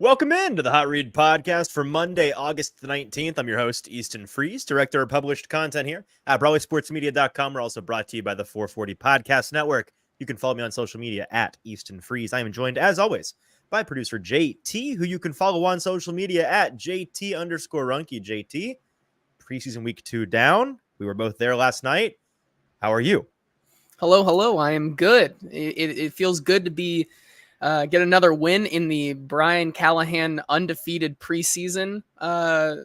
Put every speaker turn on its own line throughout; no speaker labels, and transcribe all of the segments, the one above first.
Welcome into the Hot Read podcast for Monday, August the 19th. I'm your host, Easton Freeze, director of published content here at BrawleySportsMedia.com. We're also brought to you by the 440 Podcast Network. You can follow me on social media at Easton Freeze. I am joined, as always, by producer JT, who you can follow on social media at JT_Ruhnke. JT, preseason week 2 down. We were both there last night. How are you?
Hello. I am good. It feels good to be get another win in the Brian Callahan undefeated preseason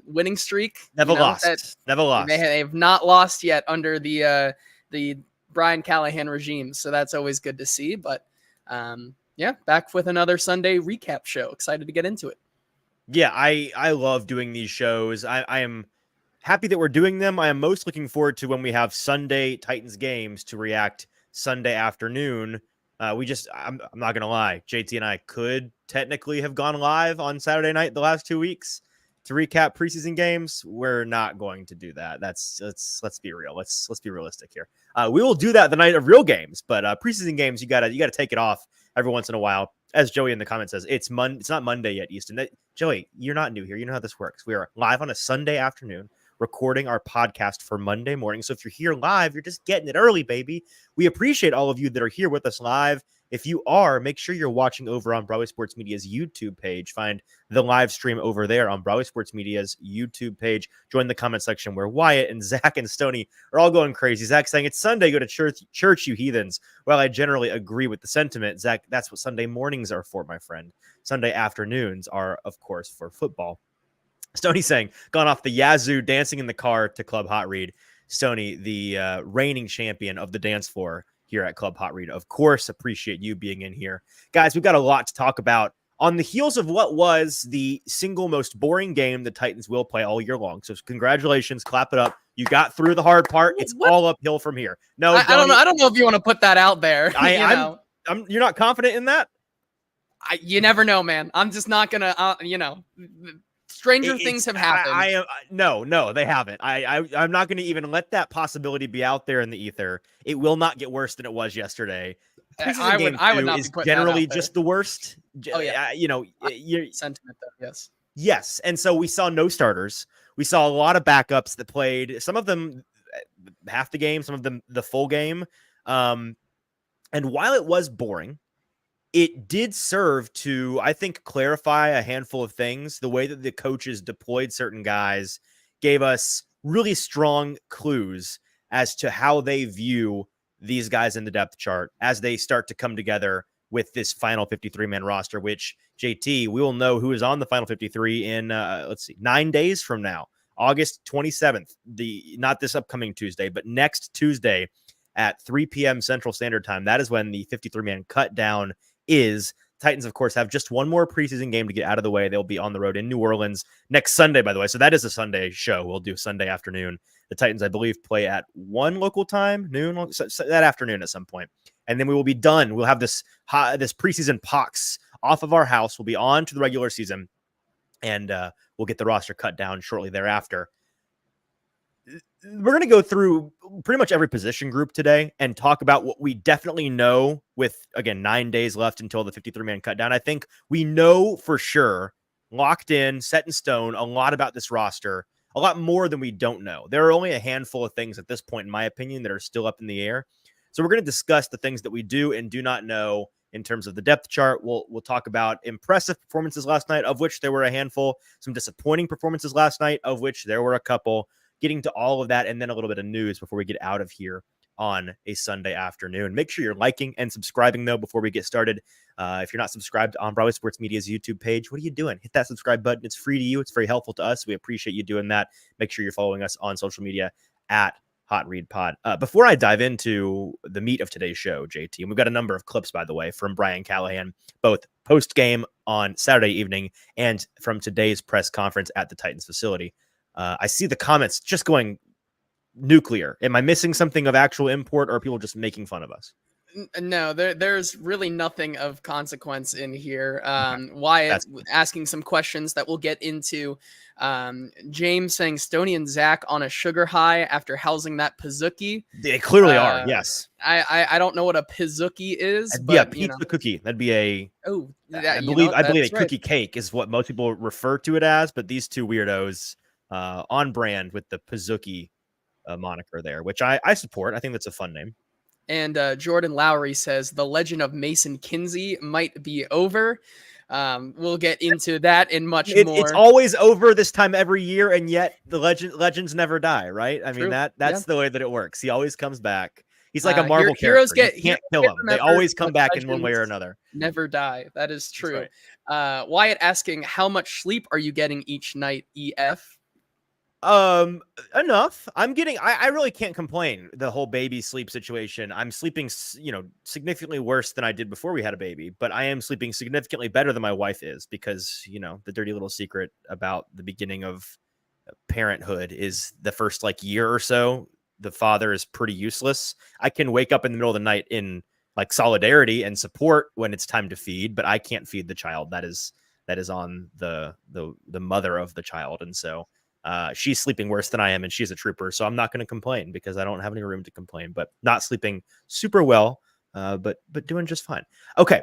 winning streak.
Never lost.
They have not lost yet under the Brian Callahan regime, so that's always good to see. But back with another Sunday recap show. Excited to get into it.
Yeah, I love doing these shows. I am happy that we're doing them. I am most looking forward to when we have Sunday Titans games to react Sunday afternoon. I'm not going to lie. JT and I could technically have gone live on Saturday night the last 2 weeks to recap preseason games. We're not going to do that. Let's be real. Let's be realistic here. We will do that the night of real games, but preseason games, you gotta take it off every once in a while. As Joey in the comments says, it's not Monday yet, Easton. Joey, you're not new here. You know how this works. We are live on a Sunday afternoon, recording our podcast for Monday morning. So if you're here live, you're just getting it early, baby. We appreciate all of you that are here with us live. If you are, make sure you're watching over on Brawley Sports Media's YouTube page. Find the live stream over there on Brawley Sports Media's YouTube page. Join the comment section where Wyatt and Zach and Stoney are all going crazy. Zach saying, it's Sunday, go to church, you heathens. Well, I generally agree with the sentiment. Zach, that's what Sunday mornings are for, my friend. Sunday afternoons are, of course, for football. Stoney saying, gone off the Yazoo, dancing in the car to Club Hot Read. Stoney, the reigning champion of the dance floor here at Club Hot Read. Of course, appreciate you being in here. Guys, we've got a lot to talk about on the heels of what was the single most boring game the Titans will play all year long. So congratulations, clap it up. You got through the hard part. It's all uphill from here. No,
I don't know if you want to put that out there.
You're not confident in that?
You never know, man. I'm just not going to, stranger things have happened.
No, they haven't. I'm not going to even let that possibility be out there in the ether. It will not get worse than it was yesterday.
I would not be putting
generally
that out there.
Just the worst.
Oh yeah, sentiment though.
Yes, and so we saw no starters. We saw a lot of backups that played. Some of them half the game, some of them the full game. And while it was boring, it did serve to, I think, clarify a handful of things. The way that the coaches deployed certain guys gave us really strong clues as to how they view these guys in the depth chart as they start to come together with this final 53-man roster, which, JT, we will know who is on the final 53 in, 9 days from now, August 27th, not this upcoming Tuesday, but next Tuesday at 3 p.m. Central Standard Time. That is when the 53-man cut down is. Titans, of course, have just one more preseason game to get out of the way. They'll be on the road in New Orleans next Sunday, by the way. So that is a Sunday show. We'll do Sunday afternoon. The Titans, I believe, play at 1 local time, noon, so that afternoon at some point. And then we will be done. We'll have this preseason pox off of our house. We'll be on to the regular season, and we'll get the roster cut down shortly thereafter. We're going to go through pretty much every position group today and talk about what we definitely know with, again, 9 days left until the 53-man cut down. I think we know for sure, locked in, set in stone, a lot about this roster, a lot more than we don't know. There are only a handful of things at this point, in my opinion, that are still up in the air. So we're going to discuss the things that we do and do not know in terms of the depth chart. We'll talk about impressive performances last night, of which there were a handful, some disappointing performances last night, of which there were a couple. Getting to all of that and then a little bit of news before we get out of here on a Sunday afternoon. Make sure you're liking and subscribing, though, before we get started. If you're not subscribed on Brawley Sports Media's YouTube page, what are you doing? Hit that subscribe button. It's free to you. It's very helpful to us. We appreciate you doing that. Make sure you're following us on social media at Hot Read Pod. Before I dive into the meat of today's show, JT, and we've got a number of clips, by the way, from Brian Callahan, both post-game on Saturday evening and from today's press conference at the Titans facility. I see the comments just going nuclear. Am I missing something of actual import, or are people just making fun of us?
No, there's really nothing of consequence in here.
Okay.
Wyatt
That's
asking some questions that we'll get into. James saying Stoney and Zach on a sugar high after housing that Pizookie.
they clearly are. Yes.
I don't know what a Pizookie is,
That'd be a
but you know.
pizza cookie. That'd be a
Oh,
I
that
believe a
that's right.
cookie cake is what most people refer to it as, but these two weirdos on brand with the Pizookie moniker there, which I support. I think that's a fun name.
And Jordan Lowry says the legend of Mason Kinsey might be over. We'll get into that and much more.
It's always over this time every year, and yet the legends never die, right? I mean, that's the way that it works. He always comes back. He's like a Marvel
heroes
character. You can't kill them. They always come back in one way or
legends
another.
never die. That is true.
Right.
Wyatt asking, how much sleep are you getting each night, EF?
Enough. I really can't complain. The whole baby sleep situation. I'm sleeping, significantly worse than I did before we had a baby, but I am sleeping significantly better than my wife is because, the dirty little secret about the beginning of parenthood is the first year or so, the father is pretty useless. I can wake up in the middle of the night in solidarity and support when it's time to feed, but I can't feed the child. That is on the mother of the child. And so, she's sleeping worse than I am, and she's a trooper. So I'm not going to complain because I don't have any room to complain. But not sleeping super well, but doing just fine. Okay.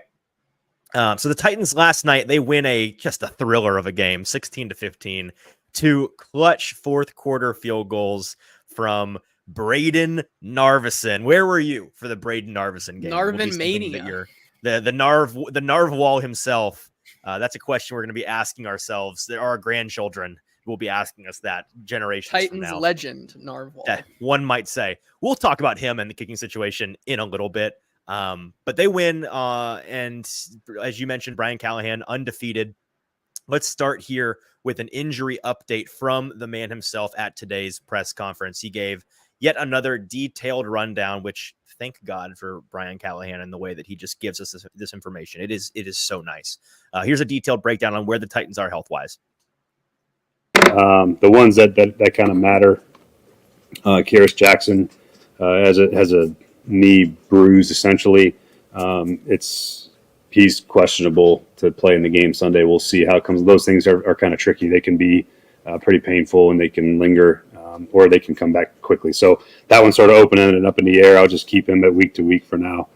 So the Titans last night, they win just a thriller of a game, 16-15, 2 clutch fourth quarter field goals from Braden Narvison. Where were you for the Braden Narvison game?
Narvin Mania.
The Narv wall himself. That's a question we're going to be asking ourselves. There are grandchildren will be asking us that generations
Titans
from now.
Legend Narwhal.
One might say. We'll talk about him and the kicking situation in a little bit. But they win, and as you mentioned, Brian Callahan undefeated. Let's start here with an injury update from the man himself at today's press conference. He gave yet another detailed rundown, which thank God for Brian Callahan and the way that he just gives us this information. It is so nice. Here's a detailed breakdown on where the Titans are health-wise.
The ones that kind of matter, Kearis Jackson has a knee bruise essentially. He's questionable to play in the game Sunday. We'll see how it comes. Those things are kind of tricky. They can be pretty painful and they can linger, or they can come back quickly. So that one's sort of open-ended and up in the air. I'll just keep him at week to week for now.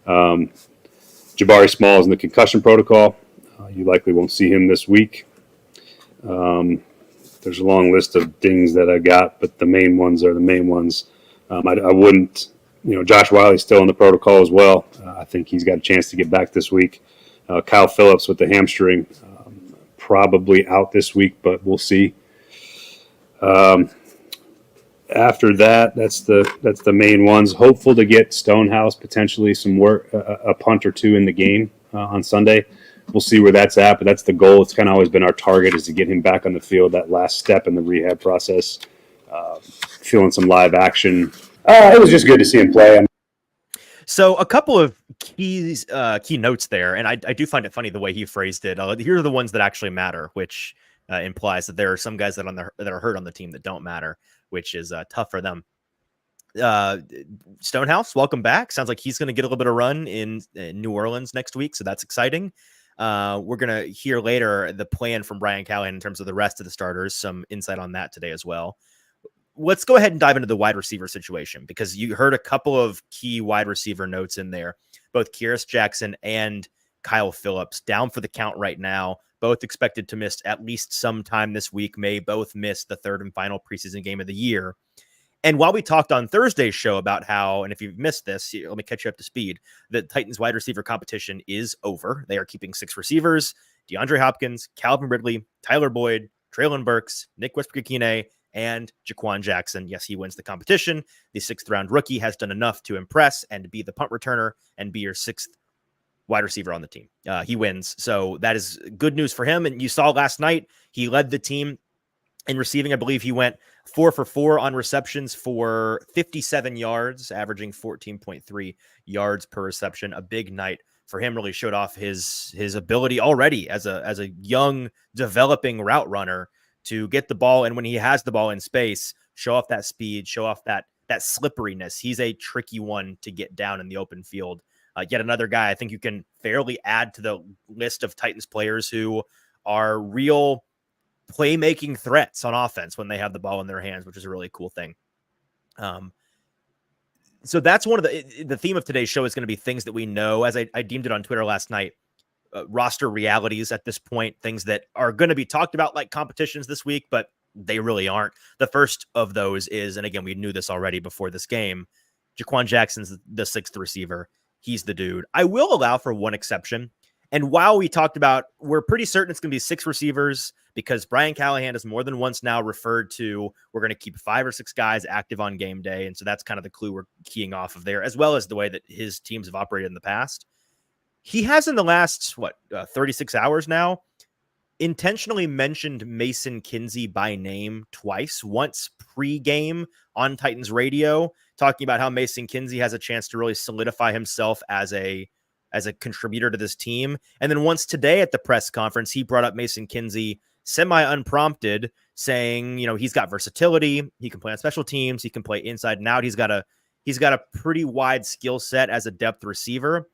Jabari Small is in the concussion protocol. You likely won't see him this week. There's a long list of things that I got, but the main ones are the main ones. I wouldn't, Josh Wiley's still in the protocol as well. I think he's got a chance to get back this week. Kyle Phillips with the hamstring, probably out this week, but we'll see. After that, that's the main ones. Hopeful to get Stonehouse potentially some work, a punt or two in the game on Sunday. We'll see where that's at, but that's the goal. It's kind of always been our target is to get him back on the field, that last step in the rehab process, feeling some live action. It was just good to see him play.
So a couple of key notes there, and I do find it funny the way he phrased it. Here are the ones that actually matter, which implies that there are some guys that are hurt on the team that don't matter, which is tough for them. Stonehouse, welcome back. Sounds like he's going to get a little bit of run in New Orleans next week, so that's exciting. We're going to hear later the plan from Brian Callahan in terms of the rest of the starters, some insight on that today as well. Let's go ahead and dive into the wide receiver situation because you heard a couple of key wide receiver notes in there. Both Kearis Jackson and Kyle Phillips down for the count right now, both expected to miss at least some time this week, may both miss the third and final preseason game of the year. And while we talked on Thursday's show about how, and if you've missed this, let me catch you up to speed, the Titans wide receiver competition is over. They are keeping 6 receivers: DeAndre Hopkins, Calvin Ridley, Tyler Boyd, Treylon Burks, Nick Westbrook-Ikhine, and Jaquan Jackson. Yes, he wins the competition. The 6th round rookie has done enough to impress and be the punt returner and be your 6th wide receiver on the team. He wins. So that is good news for him. And you saw last night, he led the team in receiving. I believe he went 4 for 4 on receptions for 57 yards, averaging 14.3 yards per reception. A big night for him. Really showed off his ability already as a young developing route runner to get the ball. And when he has the ball in space, show off that speed, show off that that slipperiness. He's a tricky one to get down in the open field. Yet another guy I think you can fairly add to the list of Titans players who are real playmaking threats on offense when they have the ball in their hands, which is a really cool thing. So that's one of the theme of today's show is going to be things that we know, as I deemed it on Twitter last night, roster realities at this point, things that are going to be talked about like competitions this week, but they really aren't. The first of those is, and again, we knew this already before this game, Jaquan Jackson's the sixth receiver. He's the dude. I will allow for one exception. And while we talked about, we're pretty certain it's going to be 6 receivers because Brian Callahan has more than once now referred to, we're going to keep 5 or 6 guys active on game day. And so that's kind of the clue we're keying off of there, as well as the way that his teams have operated in the past. He has in the last, 36 hours now, intentionally mentioned Mason Kinsey by name twice, once pre-game on Titans radio, talking about how Mason Kinsey has a chance to really solidify himself as a contributor to this team. And then once today at the press conference, he brought up Mason Kinsey semi-unprompted, saying, he's got versatility. He can play on special teams. He can play inside and out. He's got a pretty wide skill set as a depth receiver.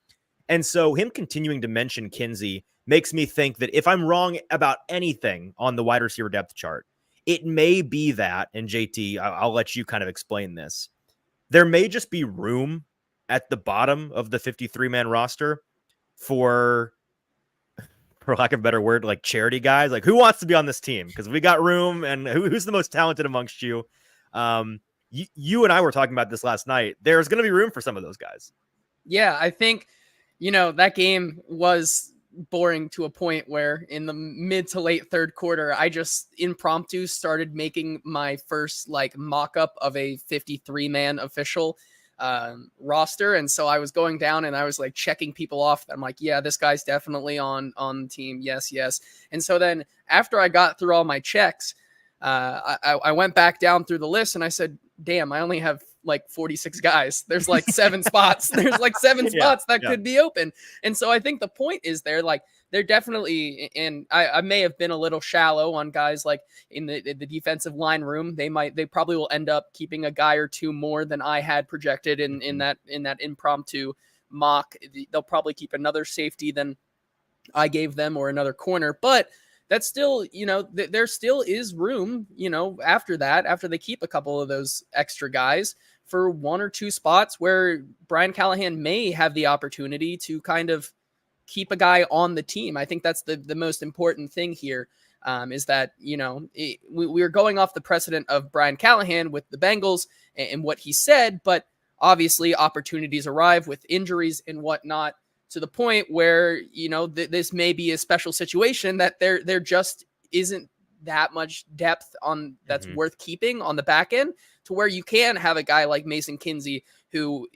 And so him continuing to mention Kinsey makes me think that if I'm wrong about anything on the wide receiver depth chart, it may be that, and JT, I'll let you kind of explain this. There may just be room at the bottom of the 53-man roster for lack of a better word, like charity guys. Like, who wants to be on this team? Because we got room, and who's the most talented amongst you? You and I were talking about this last night. There's going to be room for some of those guys.
Yeah, I think, that game was boring to a point where in the mid to late third quarter, I just impromptu started making my first mock-up of a 53-man official roster. And so I was going down and I was checking people off. I'm like, yeah, this guy's definitely on the team. Yes. And so then after I got through all my checks, I went back down through the list and I said, damn, I only have 46 guys. There's 7 spots. There's 7 spots that could be open. And so I think the point is they're definitely, and I may have been a little shallow on guys in the defensive line room. They probably will end up keeping a guy or two more than I had projected in that impromptu mock. They'll probably keep another safety than I gave them or another corner, but that's still, there still is room, after they keep a couple of those extra guys for 1 or 2 spots where Brian Callahan may have the opportunity to kind of keep a guy on the team. I think that's the most important thing here, is that, we are going off the precedent of Brian Callahan with the Bengals and what he said, but obviously opportunities arrive with injuries and whatnot, to the point where, this may be a special situation that there just isn't that much depth on that's worth keeping on the back end, to where you can have a guy like Mason Kinsey who,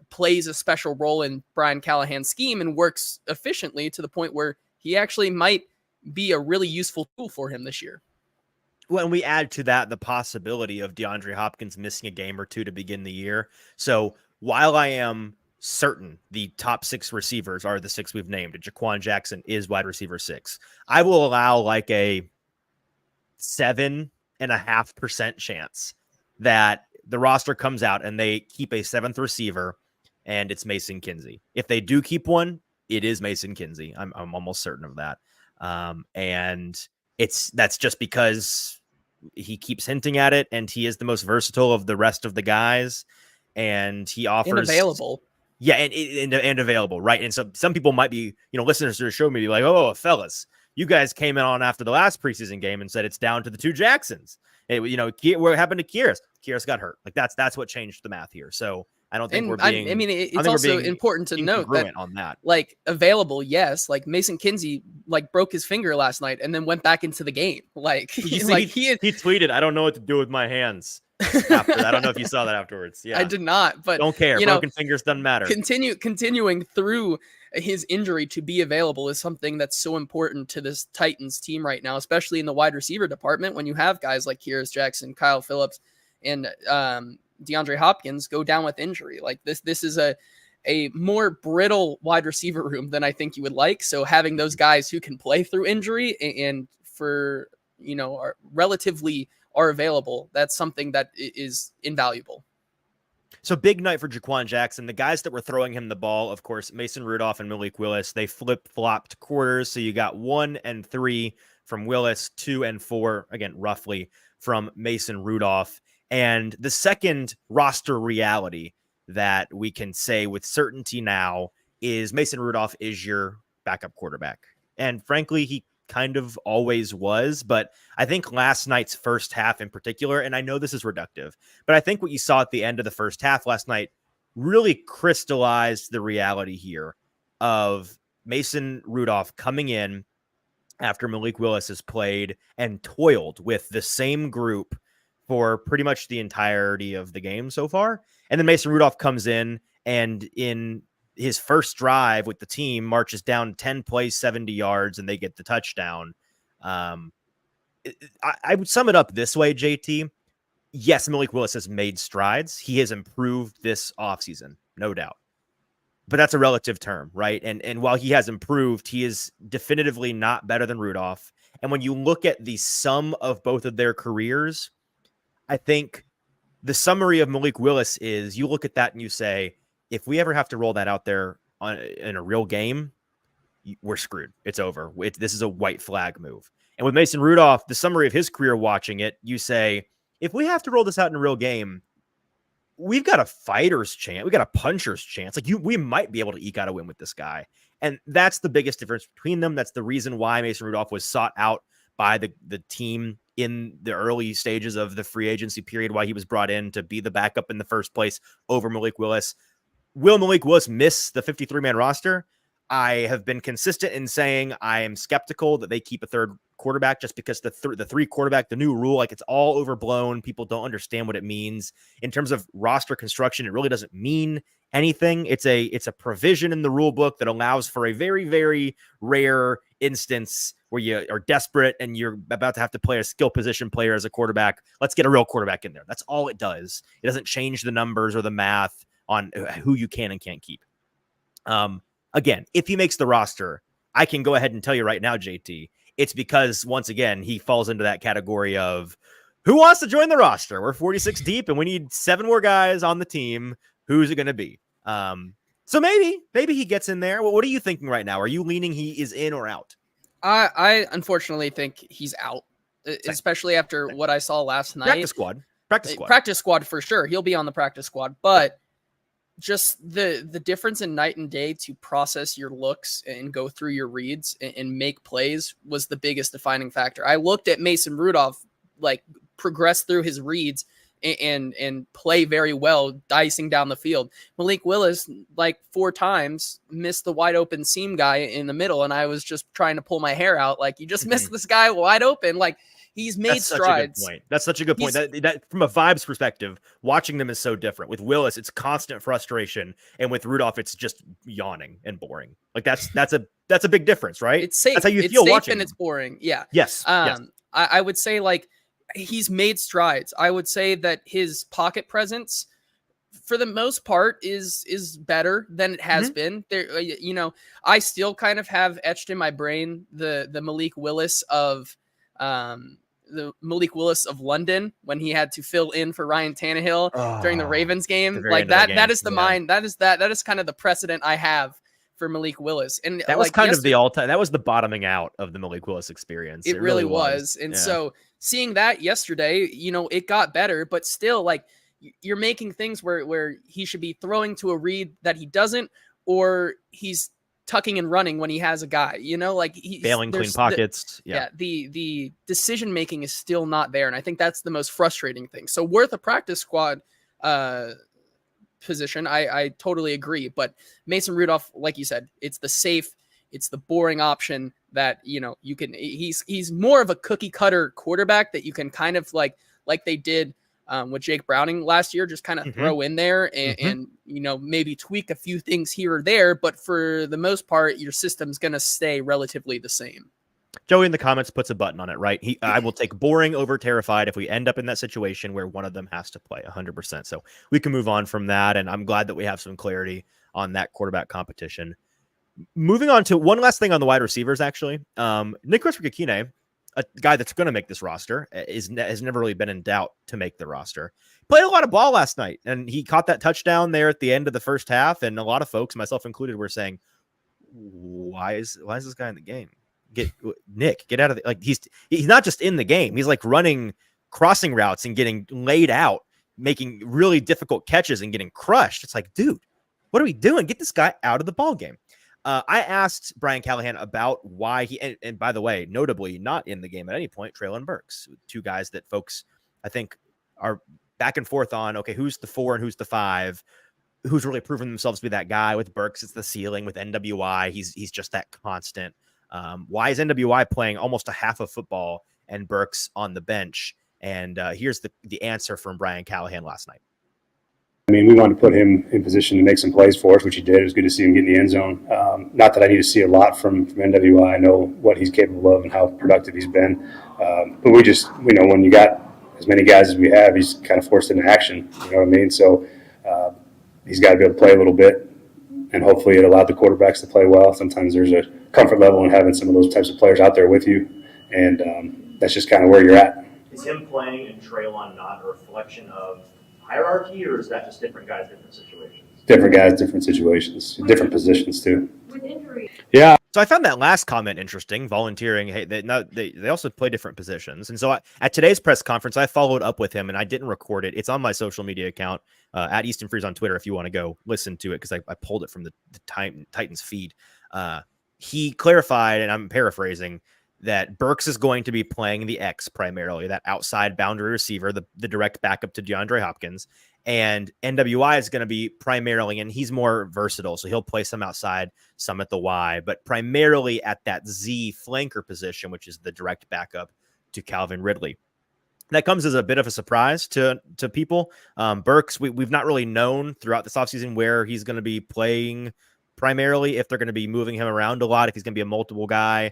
plays a special role in Brian Callahan's scheme and works efficiently to the point where he actually might be a really useful tool for him this year.
Well, and we add to that the possibility of DeAndre Hopkins missing a game or two to begin the year. So while I am certain the top 6 receivers are the 6 we've named, Jaquan Jackson is wide receiver 6, I will allow a 7.5% chance that the roster comes out and they keep a 7th receiver and it's Mason Kinsey. If they do keep one, it is Mason Kinsey. I'm almost certain of that. And that's just because he keeps hinting at it, and he is the most versatile of the rest of the guys, and he offers
and available.
Yeah, and available, right? And so some people might be, listeners to the show may be like, oh, fellas, you guys came in on after the last preseason game and said it's down to the 2 Jacksons. What happened to Kyrus? Kyrus got hurt. That's what changed the math here. So I don't think we're being.
It's also important to note that
on that,
available, yes. Mason Kinsey broke his finger last night and then went back into the game.
He tweeted, "I don't know what to do with my hands." After that. I don't know if you saw that afterwards. Yeah,
I did not, but
don't care. Broken fingers doesn't matter.
Continuing through his injury to be available is something that's so important to this Titans team right now, especially in the wide receiver department. When you have guys like Kyrus Jackson, Kyle Phillips, and DeAndre Hopkins go down with injury, this is a more brittle wide receiver room than I think you would like. So having those guys who can play through injury and for are relatively are available, that's something that is invaluable.
So big night for Jaquan Jackson. The guys that were throwing him the ball, of course, Mason Rudolph and Malik Willis, they flip-flopped quarters. So you got 1 and 3 from Willis, 2 and 4, again, roughly, from Mason Rudolph. And the second roster reality that we can say with certainty now is Mason Rudolph is your backup quarterback. And frankly, he kind of always was, but I think last night's first half in particular, and I know this is reductive, but I think what you saw at the end of the first half last night really crystallized the reality here of Mason Rudolph coming in after Malik Willis has played and toiled with the same group for pretty much the entirety of the game so far. And then Mason Rudolph comes in and in his first drive with the team marches down 10 plays, 70 yards, and they get the touchdown. I would sum it up this way, JT. Yes, Malik Willis has made strides. He has improved this offseason, no doubt. But that's a relative term, right? And while he has improved, he is definitively not better than Rudolph. And when you look at the sum of both of their careers, I think the summary of Malik Willis is you look at that and you say, if we ever have to roll that out there in a real game, we're screwed. It's over. This is a white flag move. And with Mason Rudolph, the summary of his career watching it, you say, if we have to roll this out in a real game, we've got a fighter's chance. We got a puncher's chance. We might be able to eke out a win with this guy. And that's the biggest difference between them. That's the reason why Mason Rudolph was sought out by the team in the early stages of the free agency period, why he was brought in to be the backup in the first place over Malik Willis. Will Malik Willis miss the 53-man roster? I have been consistent in saying I am skeptical that they keep a third quarterback just because the three quarterback, the new rule, it's all overblown. People don't understand what it means. In terms of roster construction, it really doesn't mean anything. It's a provision in the rule book that allows for a very, very rare instance where you are desperate and you're about to have to play a skill position player as a quarterback. Let's get a real quarterback in there. That's all it does. It doesn't change the numbers or the math on who you can and can't keep. Again, if he makes the roster, I can go ahead and tell you right now, JT, it's because, once again, he falls into that category of who wants to join the roster? We're 46 deep and we need 7 more guys on the team. Who's it going to be? So maybe he gets in there. Well, what are you thinking right now? Are you leaning he is in or out?
I unfortunately think he's out, especially after what I saw last night. Practice squad for sure. He'll be on the practice squad, but just the difference in night and day to process your looks and go through your reads and make plays was the biggest defining factor. I looked at Mason Rudolph progress through his reads and play very well, dicing down the field. Malik Willis 4 times missed the wide open seam guy in the middle, and I was just trying to pull my hair out. You just missed this guy wide open. He's made strides.
That's such a good point. That from a vibes perspective, watching them is so different. With Willis, it's constant frustration, and with Rudolph, it's just yawning and boring. That's a big difference, right?
It's safe.
That's how you feel watching.
And it's boring. Yeah.
Yes. Yes.
I would say he's made strides. I would say that his pocket presence, for the most part, is better than it has been. There, I still kind of have etched in my brain the Malik Willis of London when he had to fill in for Ryan Tannehill during the Ravens game. That is kind of the precedent I have for Malik Willis. And
that was kind of the all-time, that was the bottoming out of the Malik Willis experience.
It really was. And so seeing that yesterday, it got better, but still you're making things where he should be throwing to a read that he doesn't, or he's tucking and running when he has a guy, he's
failing clean pockets.
The decision making is still not there, and I think that's the most frustrating thing. So worth a practice squad position, I totally agree. But Mason Rudolph, like you said, it's the safe, it's the boring option that you can. He's more of a cookie cutter quarterback that you can kind of like they did with Jake Browning last year, just kind of throw in there and maybe tweak a few things here or there. But for the most part, your system's going to stay relatively the same.
Joey in the comments puts a button on it, right? I will take boring over terrified if we end up in that situation where one of them has to play 100%. So we can move on from that. And I'm glad that we have some clarity on that quarterback competition. Moving on to one last thing on the wide receivers, actually. Nick Westbrook-Ikhine a guy that's going to make this roster, has never really been in doubt to make the roster. Played a lot of ball last night, and he caught that touchdown there at the end of the first half. And a lot of folks, myself included, were saying, why is this guy in the game? Get out of the, like, he's not just in the game. He's like running crossing routes and getting laid out, making really difficult catches and getting crushed. It's like, dude, what are we doing? Get this guy out of the ball game. I asked Brian Callahan about why he, and by the way, notably not in the game at any point, Treylon Burks, two guys that folks, I think, are back and forth on, okay, who's the 4 and who's the 5, who's really proven themselves to be that guy. With Burks, it's the ceiling. With NWI, he's just that constant. Why is NWI playing almost a half of football and Burks on the bench? And here's the answer from Brian Callahan last night.
I mean, we wanted to put him in position to make some plays for us, which he did. It was good to see him get in the end zone. Not that I need to see a lot from NWI. I know what he's capable of and how productive he's been. But we know, when you got as many guys as we have, he's kind of forced into action. You know what I mean? So he's got to be able to play a little bit, and hopefully it allowed the quarterbacks to play well. Sometimes there's a comfort level in having some of those types of players out there with you, and that's just kind of where you're at.
Is him playing and Treylon not a reflection of hierarchy, or is that just different guys, different situations?
Different guys, different situations, different positions too.
With injury.
Yeah.
So I found that last comment interesting, volunteering. Hey, they also play different positions. And so at today's press conference, I followed up with him, and I didn't record it. It's on my social media account, at Easton Freeze on Twitter, if you want to go listen to it, because I pulled it from the Titans feed. He clarified, and I'm paraphrasing, that Burks is going to be playing the X primarily, that outside boundary receiver, the direct backup to DeAndre Hopkins. And NWI is going to be primarily, and he's more versatile, so he'll play some outside, some at the Y, but primarily at that Z flanker position, which is the direct backup to Calvin Ridley. That comes as a bit of a surprise to people. Burks, we've not really known throughout this offseason where he's going to be playing primarily, if they're going to be moving him around a lot, if he's going to be a multiple guy.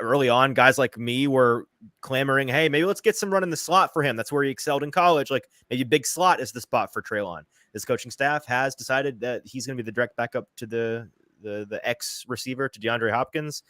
Early on, guys like me were clamoring, hey, maybe let's get some run in the slot for him. That's where he excelled in college. Like, maybe big slot is the spot for Treylon. This coaching staff has decided that he's going to be the direct backup to the X receiver, to DeAndre Hopkins.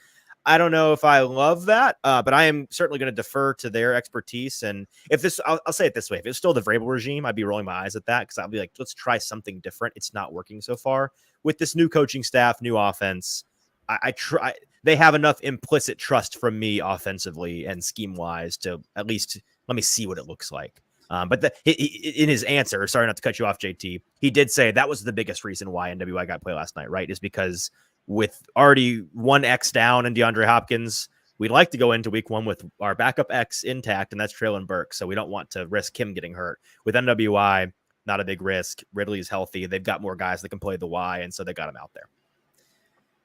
I don't know if I love that, but I am certainly going to defer to their expertise. And if this, I'll say it this way, if it's still the Vrabel regime, I'd be rolling my eyes at that, because I'll be like, let's try something different. It's not working so far. With this new coaching staff, new offense, I try. They have enough implicit trust from me offensively and scheme wise to at least let me see what it looks like. But in his answer, sorry not to cut you off, JT, he did say that was the biggest reason why NWI got play last night, right? Is because with already one X down and DeAndre Hopkins, we'd like to go into week 1 with our backup X intact, and that's Treylon Burks. So we don't want to risk him getting hurt. With NWI, not a big risk. Ridley is healthy. They've got more guys that can play the Y, and so they got him out there.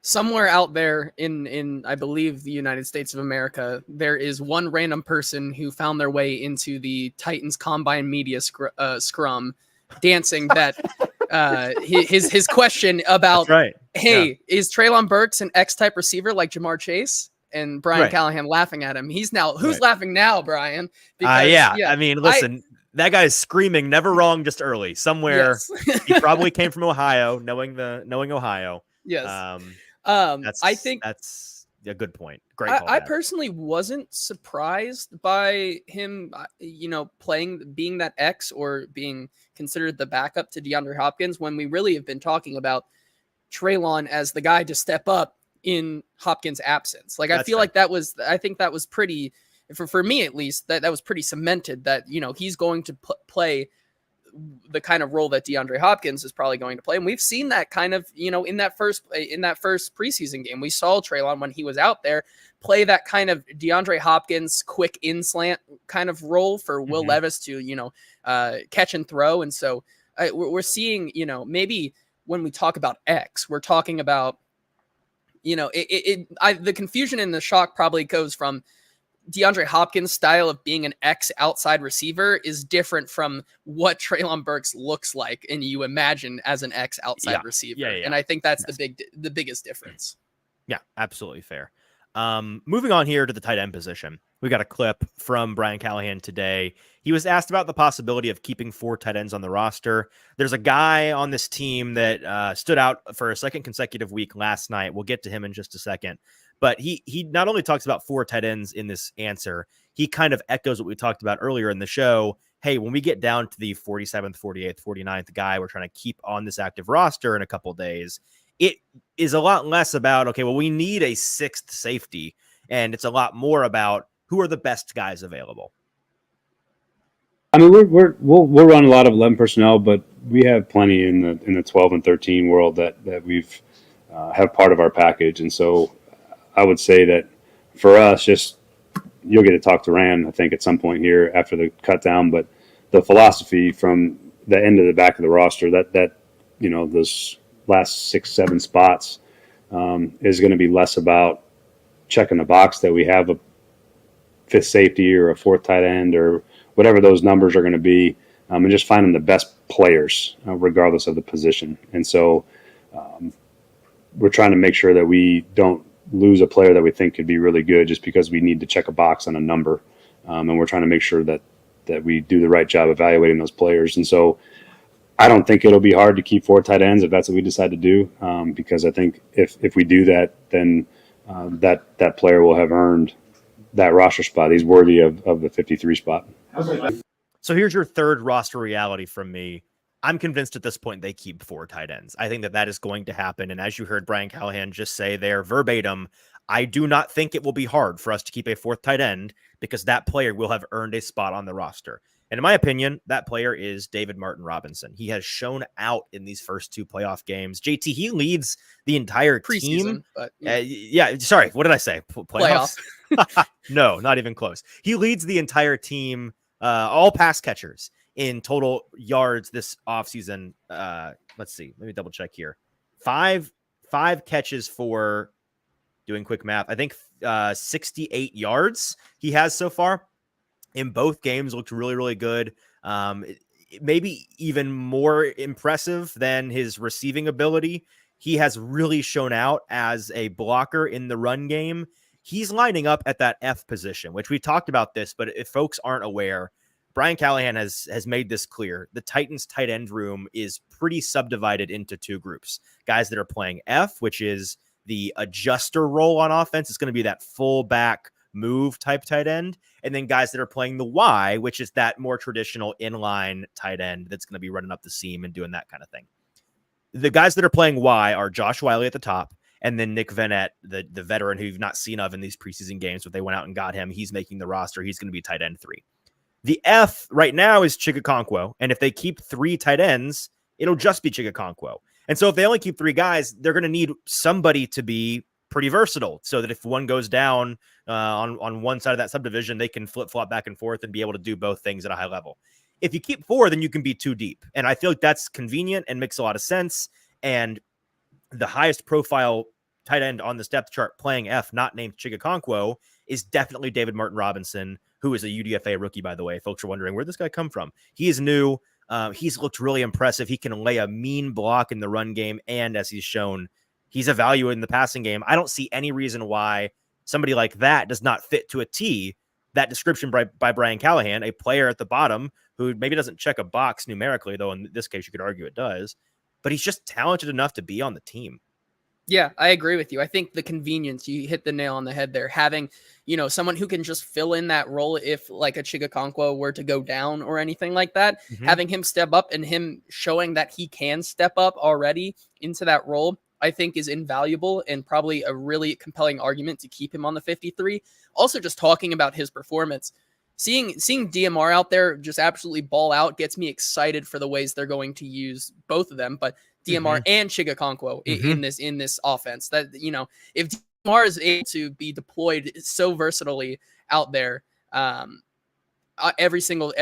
Somewhere out there in I believe the United States of America, there is one random person who found their way into the Titans Combine Media scrum, dancing that his question about,
right.
Hey, is Treylon Burks an X-type receiver like Jamar Chase? And Brian Callahan laughing at him. He's now, who's laughing now, Brian? Because,
I mean, listen, that guy's screaming, never wrong, just early. Somewhere, he probably came from Ohio, knowing Ohio.
Yes.
I think that's a good point. Great.
I personally wasn't surprised by him, being that X or being considered the backup to DeAndre Hopkins, when we really have been talking about Treylon as the guy to step up in Hopkins' absence. Like, I feel like that was pretty, for me at least, that was pretty cemented that, he's going to play the kind of role that DeAndre Hopkins is probably going to play. And we've seen that kind of, in that first preseason game, we saw Treylon, when he was out there, play that kind of DeAndre Hopkins quick in slant kind of role for Will Levis to, catch and throw. And so we're seeing, maybe when we talk about X, we're talking about, the confusion and the shock probably goes from DeAndre Hopkins' style of being an X outside receiver is different from what Treylon Burks looks like and you imagine as an X outside receiver. Yeah. And I think that's the biggest difference.
Yeah, absolutely fair. Moving on here to the tight end position. We got a clip from Brian Callahan today. He was asked about the possibility of keeping 4 tight ends on the roster. There's a guy on this team that stood out for a second consecutive week last night. We'll get to him in just a second. But he not only talks about 4 tight ends in this answer, he kind of echoes what we talked about earlier in the show. Hey, when we get down to the 47th, 48th, 49th guy we're trying to keep on this active roster in a couple days, it is a lot less about, okay, well, we need a 6th safety, and it's a lot more about who are the best guys available.
I mean, we'll run a lot of 11 personnel, but we have plenty in the 12 and 13 world that we've have part of our package, and so I would say that for us, just you'll get to talk to Rand, I think, at some point here after the cut down, but the philosophy from the end to the back of the roster that those last 6-7 spots is going to be less about checking the box that we have a 5th safety or a 4th tight end or whatever those numbers are going to be, and just finding the best players regardless of the position. And so we're trying to make sure that we don't lose a player that we think could be really good just because we need to check a box on a number. And we're trying to make sure that we do the right job evaluating those players. And so I don't think it'll be hard to keep 4 tight ends if that's what we decide to do, because I think if we do that, then that player will have earned that roster spot. He's worthy of the 53 spot.
So here's your third roster reality from me. I'm convinced at this point they keep 4 tight ends. I think that is going to happen. And as you heard Brian Callahan just say there verbatim, I do not think it will be hard for us to keep a 4th tight end because that player will have earned a spot on the roster. And in my opinion, that player is David Martin Robinson. He has shown out in these first 2 playoff games. JT, he leads the entire team.
But
sorry, what did I say? Playoffs?
Playoff.
No, not even close. He leads the entire team, all pass catchers in total yards this offseason. Let's see. Let me double check here. Five catches for, doing quick math, I think 68 yards he has so far. In both games, looked really, really good. Maybe even more impressive than his receiving ability. He has really shown out as a blocker in the run game. He's lining up at that F position, which we talked about this, but if folks aren't aware, Brian Callahan has made this clear. The Titans tight end room is pretty subdivided into 2 groups. Guys that are playing F, which is the adjuster role on offense. It's going to be that full back move type tight end. And then guys that are playing the Y, which is that more traditional inline tight end that's going to be running up the seam and doing that kind of thing. The guys that are playing Y are Josh Wiley at the top, and then Nick Vannett, the veteran who you've not seen of in these preseason games, but they went out and got him. He's making the roster. He's going to be tight end 3. The F right now is Chigakonkwo, and if they keep 3 tight ends, it'll just be Chigakonkwo. And so if they only keep 3 guys, they're going to need somebody to be pretty versatile so that if one goes down on one side of that subdivision, they can flip-flop back and forth and be able to do both things at a high level. If you keep 4, then you can be too deep. And I feel like that's convenient and makes a lot of sense. And the highest profile tight end on this depth chart playing F, not named Chigakonkwo, is definitely David Martin Robinson, who is a UDFA rookie, by the way. Folks are wondering, where'd this guy come from? He is new. He's looked really impressive. He can lay a mean block in the run game. And as he's shown, he's a value in the passing game. I don't see any reason why somebody like that does not fit to a T that description by Brian Callahan, a player at the bottom who maybe doesn't check a box numerically, though in this case you could argue it does, but he's just talented enough to be on the team.
Yeah, I agree with you. I think the convenience, you hit the nail on the head there. Having, someone who can just fill in that role if like a Chigakonkwo were to go down or anything like that, having him step up and him showing that he can step up already into that role, I think is invaluable and probably a really compelling argument to keep him on the 53. Also, just talking about his performance, seeing DMR out there just absolutely ball out gets me excited for the ways they're going to use both of them, but DMR and Chigakonkwo in this offense. That, if DMR is able to be deployed so versatilely out there, every single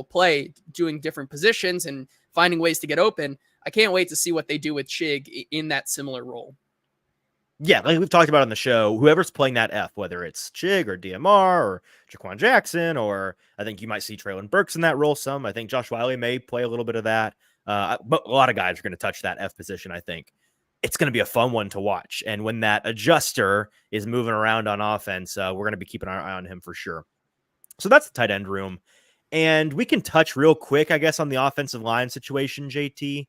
play, doing different positions and finding ways to get open, I can't wait to see what they do with Chig in that similar role.
Yeah, like we've talked about on the show, whoever's playing that F, whether it's Chig or DMR or Jaquan Jackson, or I think you might see Traylon Burks in that role some. I think Josh Wiley may play a little bit of that. But a lot of guys are going to touch that F position, I think. It's going to be a fun one to watch. And when that adjuster is moving around on offense, we're going to be keeping our eye on him for sure. So that's the tight end room. And we can touch real quick, I guess, on the offensive line situation, JT.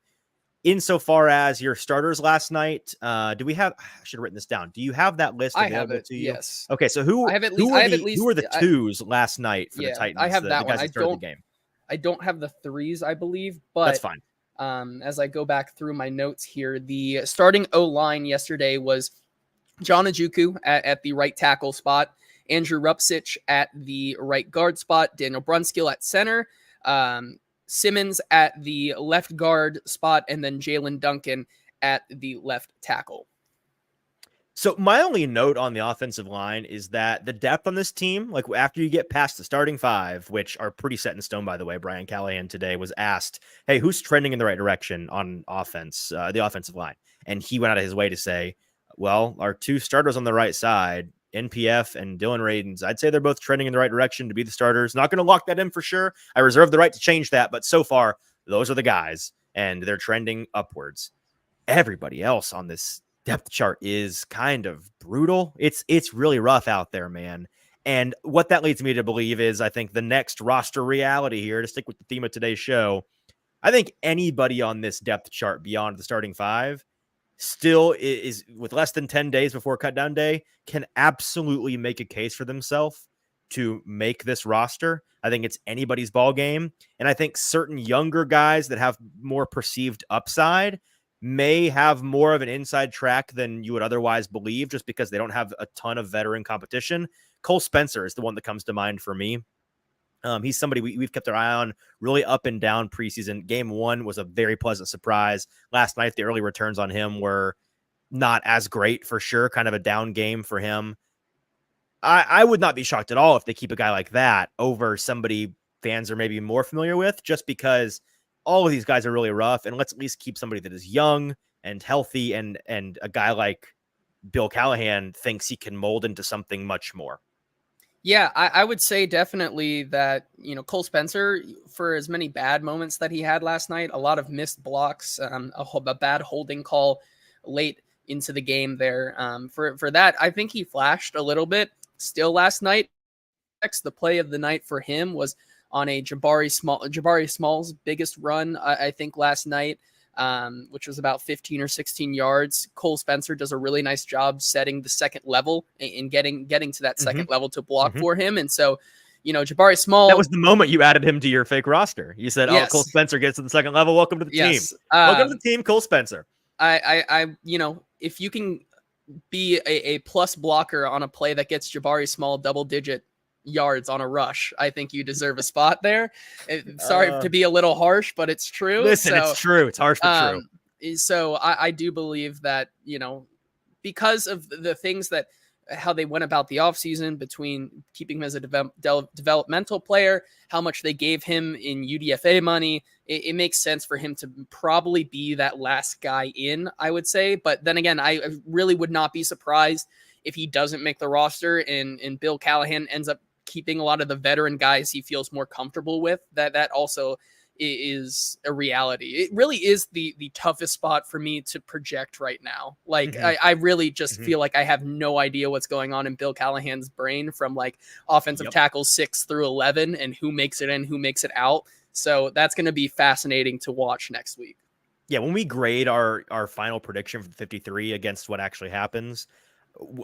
insofar as your starters last night, do we have? I should have written this down. Do you have that list
I
available
have it.
to you?
Yes.
Okay, so who
I have at
who
least.
were
I have
the
at least.
who were the twos last night for the
Yeah,
Titans?
I have
the
that
guys
one.
that started the game.
I don't have the threes, I believe,
That's
but
fine.
as I go back through my notes here, the starting O-line yesterday was John Ojukwu at the right tackle spot, Andrew Rupsich at the right guard spot, Daniel Brunskill at center, Simmons at the left guard spot, and then Jalen Duncan at the left tackle.
So my only note on the offensive line is that the depth on this team, like after you get past the starting five, which are pretty set in stone, by the way, Brian Callahan today was asked, hey, who's trending in the right direction on offense, the offensive line? And he went out of his way to say, well, our two starters on the right side, NPF and Dylan Radins, I'd say they're both trending in the right direction to be the starters. Not going to lock that in for sure. I reserve the right to change that. But so far, those are the guys, and they're trending upwards. Everybody else on this depth chart is kind of brutal. It's really rough out there, man. And what that leads me to believe is I think the next roster reality here, to stick with the theme of today's show, I think anybody on this depth chart beyond the starting five still is with less than 10 days before cut down day can absolutely make a case for themselves to make this roster. I think it's anybody's ball game. And I think certain younger guys that have more perceived upside may have more of an inside track than you would otherwise believe just because they don't have a ton of veteran competition. Cole Spencer is the one that comes to mind for me. He's somebody we've kept our eye on really up and down preseason. Game one was a very pleasant surprise. Last night, the early returns on him were not as great for sure, kind of a down game for him. I would not be shocked at all if they keep a guy like that over somebody fans are maybe more familiar with, just because all of these guys are really rough, and let's at least keep somebody that is young and healthy, and a guy like Bill Callahan thinks he can mold into something much more.
Yeah, I would say definitely that, Cole Spencer, for as many bad moments that he had last night, a lot of missed blocks, a bad holding call late into the game there. For that, I think he flashed a little bit still last night. The play of the night for him was on a Jabari Small's biggest run, I think, last night, which was about 15 or 16 yards. Cole Spencer does a really nice job setting the second level and getting to that second level to block for him. And so, Jabari Small.
That was the moment you added him to your fake roster. You said,
yes.
Oh, Cole Spencer gets to the second level. Welcome to the team. Welcome to the team, Cole Spencer.
If you can be a plus blocker on a play that gets Jabari Small double-digit yards on a rush, I think you deserve a spot there. Sorry to be a little harsh, but it's true.
Listen, it's true. It's harsh, but true.
So I do believe that, because of the things that how they went about the offseason between keeping him as a developmental player, how much they gave him in UDFA money, it makes sense for him to probably be that last guy in, I would say. But then again, I really would not be surprised if he doesn't make the roster and Bill Callahan ends up keeping a lot of the veteran guys he feels more comfortable with. That also is a reality. It really is the toughest spot for me to project right now. Like I really just feel like I have no idea what's going on in Bill Callahan's brain from like offensive tackles 6 through 11 and who makes it in, who makes it out. So that's going to be fascinating to watch next week.
Yeah, when we grade our final prediction for the 53 against what actually happens,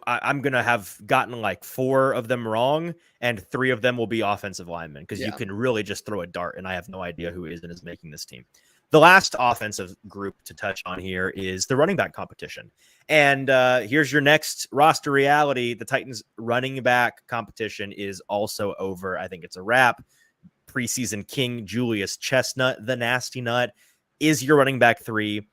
I'm going to have gotten like 4 of them wrong, and 3 of them will be offensive linemen because you can really just throw a dart, and I have no idea who is and is making this team. The last offensive group to touch on here is the running back competition. And here's your next roster reality. The Titans running back competition is also over. I think it's a wrap. Preseason king Julius Chestnut, the nasty nut, is your running back 3.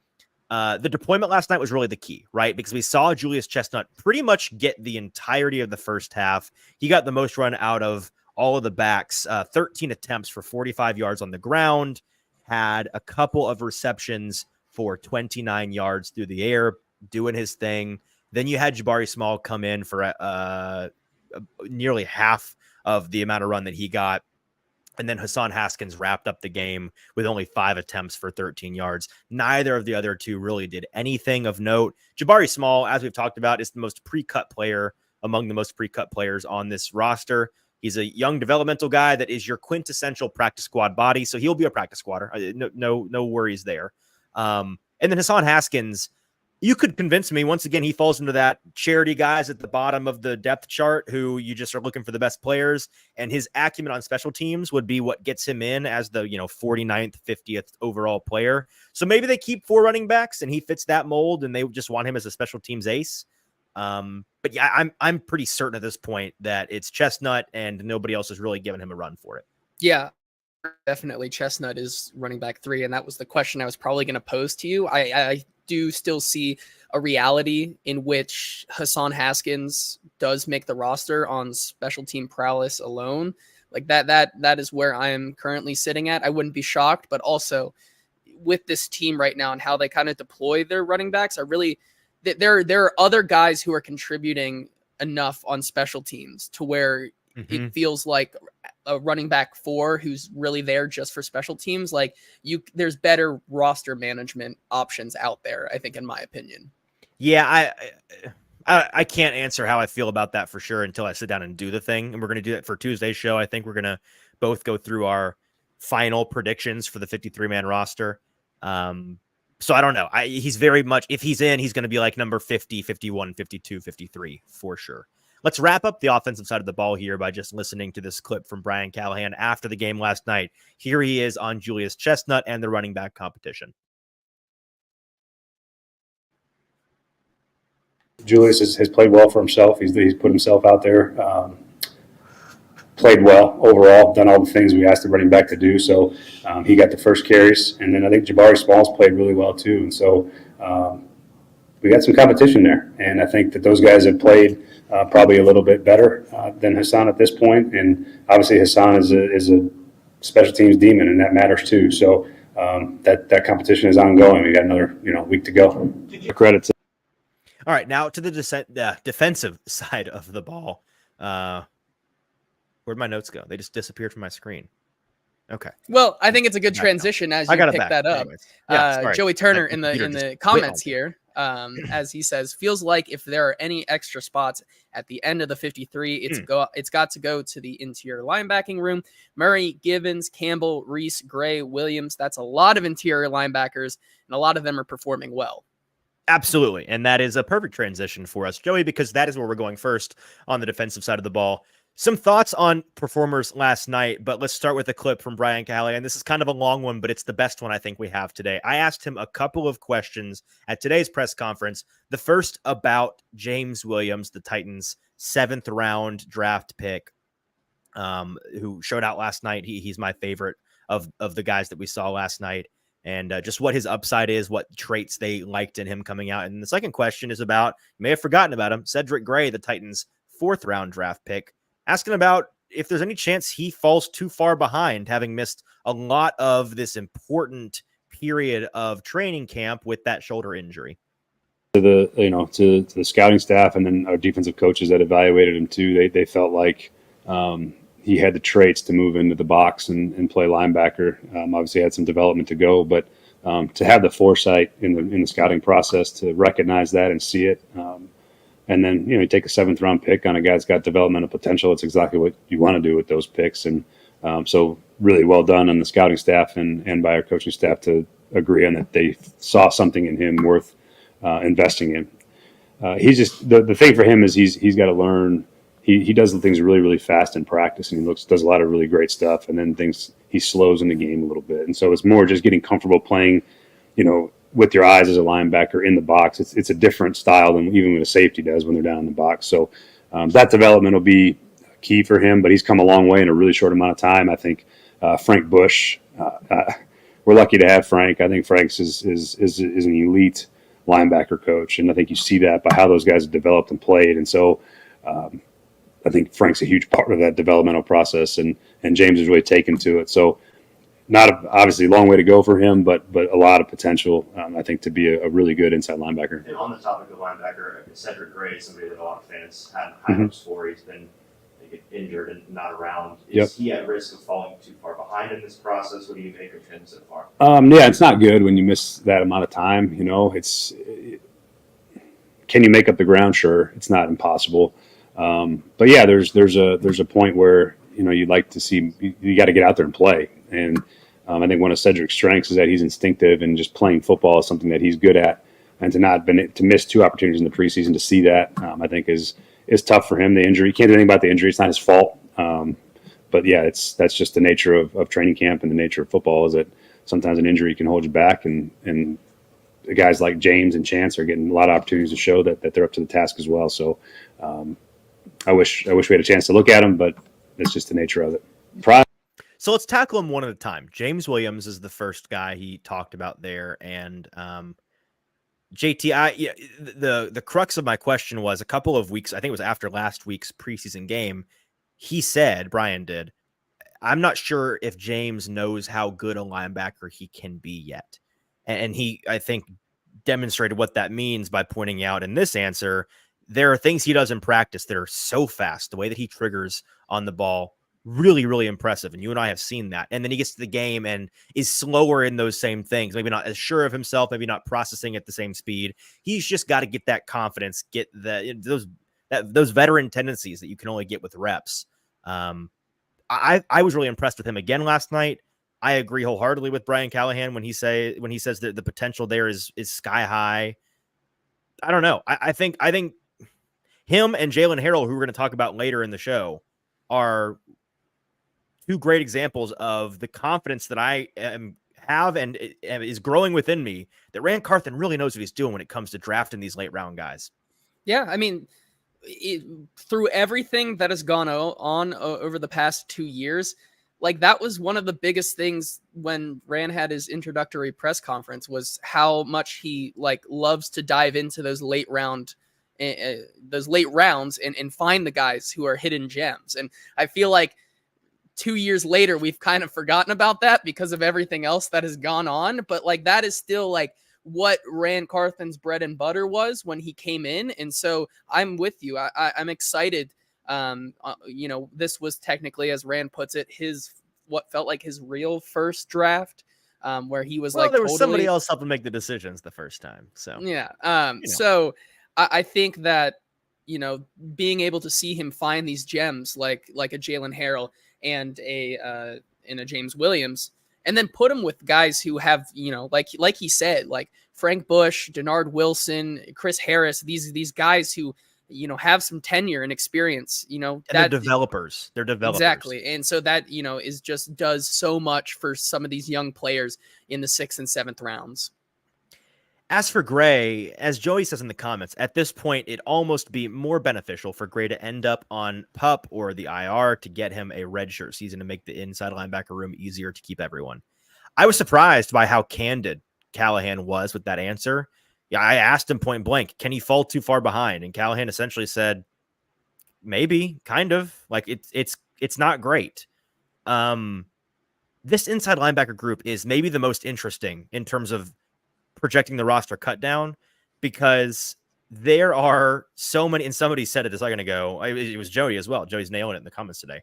The deployment last night was really the key, right? Because we saw Julius Chestnut pretty much get the entirety of the first half. He got the most run out of all of the backs, 13 attempts for 45 yards on the ground, had a couple of receptions for 29 yards through the air, doing his thing. Then you had Jabari Small come in for nearly half of the amount of run that he got. And then Hassan Haskins wrapped up the game with only 5 attempts for 13 yards. Neither of the other two really did anything of note. Jabari Small, as we've talked about, is the most pre-cut player among the most pre-cut players on this roster. He's a young developmental guy that is your quintessential practice squad body. So he'll be a practice squatter. No worries there. And then Hassan Haskins, you could convince me, once again, he falls into that charity guys at the bottom of the depth chart who you just are looking for the best players, and his acumen on special teams would be what gets him in as the 49th, 50th overall player. So maybe they keep 4 running backs and he fits that mold and they just want him as a special teams ace. But yeah, I'm pretty certain at this point that it's Chestnut and nobody else has really given him a run for it.
Yeah, definitely Chestnut is running back 3, and that was the question I was probably going to pose to you. I do still see a reality in which Hassan Haskins does make the roster on special team prowess alone. Like that is where I am currently sitting at. I wouldn't be shocked, but also with this team right now and how they kind of deploy their running backs, there are other guys who are contributing enough on special teams to where it feels like a running back 4 who's really there just for special teams. Like there's better roster management options out there, I think, in my opinion.
Yeah, I can't answer how I feel about that for sure until I sit down and do the thing. And we're going to do that for Tuesday's show. I think we're going to both go through our final predictions for the 53-man roster. So I don't know. He's very much, if he's in, he's going to be like number 50, 51, 52, 53 for sure. Let's wrap up the offensive side of the ball here by just listening to this clip from Brian Callahan after the game last night. Here he is on Julius Chestnut and the running back competition.
Julius has played well for himself. He's put himself out there, played well overall, done all the things we asked the running back to do. So he got the first carries. And then I think Jabari Smalls played really well too. And so we got some competition there. And I think that those guys have played probably a little bit better than Hassan at this point. And obviously Hassan is a special teams demon, and that matters too. So that competition is ongoing. We got another week to go. Credits.
All right, now to the defensive side of the ball. Where'd my notes go? They just disappeared from my screen. Okay.
Well, I think it's a good transition as you pick that up. Yeah, Joey Turner in the comments here, as he says, feels like if there are any extra spots at the end of the 53, it's got to go to the interior linebacking room. Murray, Givens, Campbell, Reese, Gray, Williams. That's a lot of interior linebackers, and a lot of them are performing well.
Absolutely. And that is a perfect transition for us, Joey, because that is where we're going first on the defensive side of the ball. Some thoughts on performers last night, but let's start with a clip from Brian Callahan. This is kind of a long one, but it's the best one I think we have today. I asked him a couple of questions at today's press conference. The first about James Williams, the Titans' 7th round draft pick, who showed out last night. He's my favorite of the guys that we saw last night. And just what his upside is, what traits they liked in him coming out. And the second question is about, you may have forgotten about him, Cedric Gray, the Titans' 4th round draft pick, asking about if there's any chance he falls too far behind, having missed a lot of this important period of training camp with that shoulder injury.
To the scouting staff and then our defensive coaches that evaluated him too, they felt like he had the traits to move into the box and play linebacker. Obviously had some development to go, but to have the foresight in the scouting process to recognize that and see it, and then you take a 7th round pick on a guy that's got developmental potential. It's exactly what you want to do with those picks, and so really well done on the scouting staff and by our coaching staff to agree on that they saw something in him worth investing in. He's just the thing for him is he's got to learn. He does the things really, really fast in practice, and he does a lot of really great stuff. And then he slows in the game a little bit. And so it's more just getting comfortable playing, with your eyes as a linebacker in the box. It's a different style than even what a safety does when they're down in the box. So that development will be key for him. But he's come a long way in a really short amount of time. I think Frank Bush, we're lucky to have Frank. I think Frank's is an elite linebacker coach, and I think you see that by how those guys have developed and played. And so. I think Frank's a huge part of that developmental process, and James is really taken to it. So obviously a long way to go for him, but a lot of potential, I think, to be a really good inside linebacker.
And on the topic of linebacker, Cedric Gray, somebody that a lot of fans had high hopes for. He's been injured and not around. Is he at risk of falling too far behind in this process? What do you make of him so far?
Yeah, it's not good when you miss that amount of time. Can you make up the ground? Sure, it's not impossible. But yeah, there's a point where you'd like to see you got to get out there and play, and I think one of Cedric's strengths is that he's instinctive and just playing football is something that he's good at. And to miss 2 opportunities in the preseason to see that, I think is tough for him. The injury, he can't do anything about the injury. It's not his fault. But yeah, that's just the nature of training camp and the nature of football is that sometimes an injury can hold you back. And the guys like James and Chance are getting a lot of opportunities to show that they're up to the task as well. So I wish we had a chance to look at them, but it's just the nature of it.
So let's tackle them one at a time. James Williams is the first guy he talked about there. And JT, the crux of my question was a couple of weeks, I think it was after last week's preseason game, he said, Brian did, I'm not sure if James knows how good a linebacker he can be yet. And he, I think, demonstrated what that means by pointing out in this answer, there are things he does in practice that are so fast. The way that he triggers on the ball, really, really impressive. And you and I have seen that. And then he gets to the game and is slower in those same things. Maybe not as sure of himself, maybe not processing at the same speed. He's just got to get that confidence, get those veteran tendencies that you can only get with reps. I was really impressed with him again last night. I agree wholeheartedly with Brian Callahan when he says that the potential there is sky high. I don't know. I think him and Jalen Harrell, who we're going to talk about later in the show, are 2 great examples of the confidence that I have and is growing within me that Rand Carthen really knows what he's doing when it comes to drafting these late round guys.
Yeah, I mean, through everything that has gone on over the past 2 years, like that was one of the biggest things when Rand had his introductory press conference was how much he like loves to dive into those late rounds and find the guys who are hidden gems. And I feel like 2 years later, we've kind of forgotten about that because of everything else that has gone on. But like that is still like what Rand Carthen's bread and butter was when he came in. And so I'm with you. I'm excited. This was technically, as Rand puts it, what felt like his real first draft, where he was there
was somebody else helping make the decisions the first time. So
yeah. So I think that, being able to see him find these gems like a Jalen Harrell and a James Williams, and then put him with guys who have, like he said, like Frank Bush, Denard Wilson, Chris Harris, these guys who, have some tenure and experience, and
they're developers.
Exactly. And so that, is just does so much for some of these young players in the 6th and 7th rounds.
As for Gray, as Joey says in the comments, at this point, it'd almost be more beneficial for Gray to end up on PUP or the IR to get him a redshirt season to make the inside linebacker room easier to keep everyone. I was surprised by how candid Callahan was with that answer. Yeah, I asked him point blank, can he fall too far behind? And Callahan essentially said, maybe, kind of. Like it's not great. This inside linebacker group is maybe the most interesting in terms of projecting the roster cut down, because there are so many, and somebody said it a second ago, it was Joey as well. Joey's nailing it in the comments today.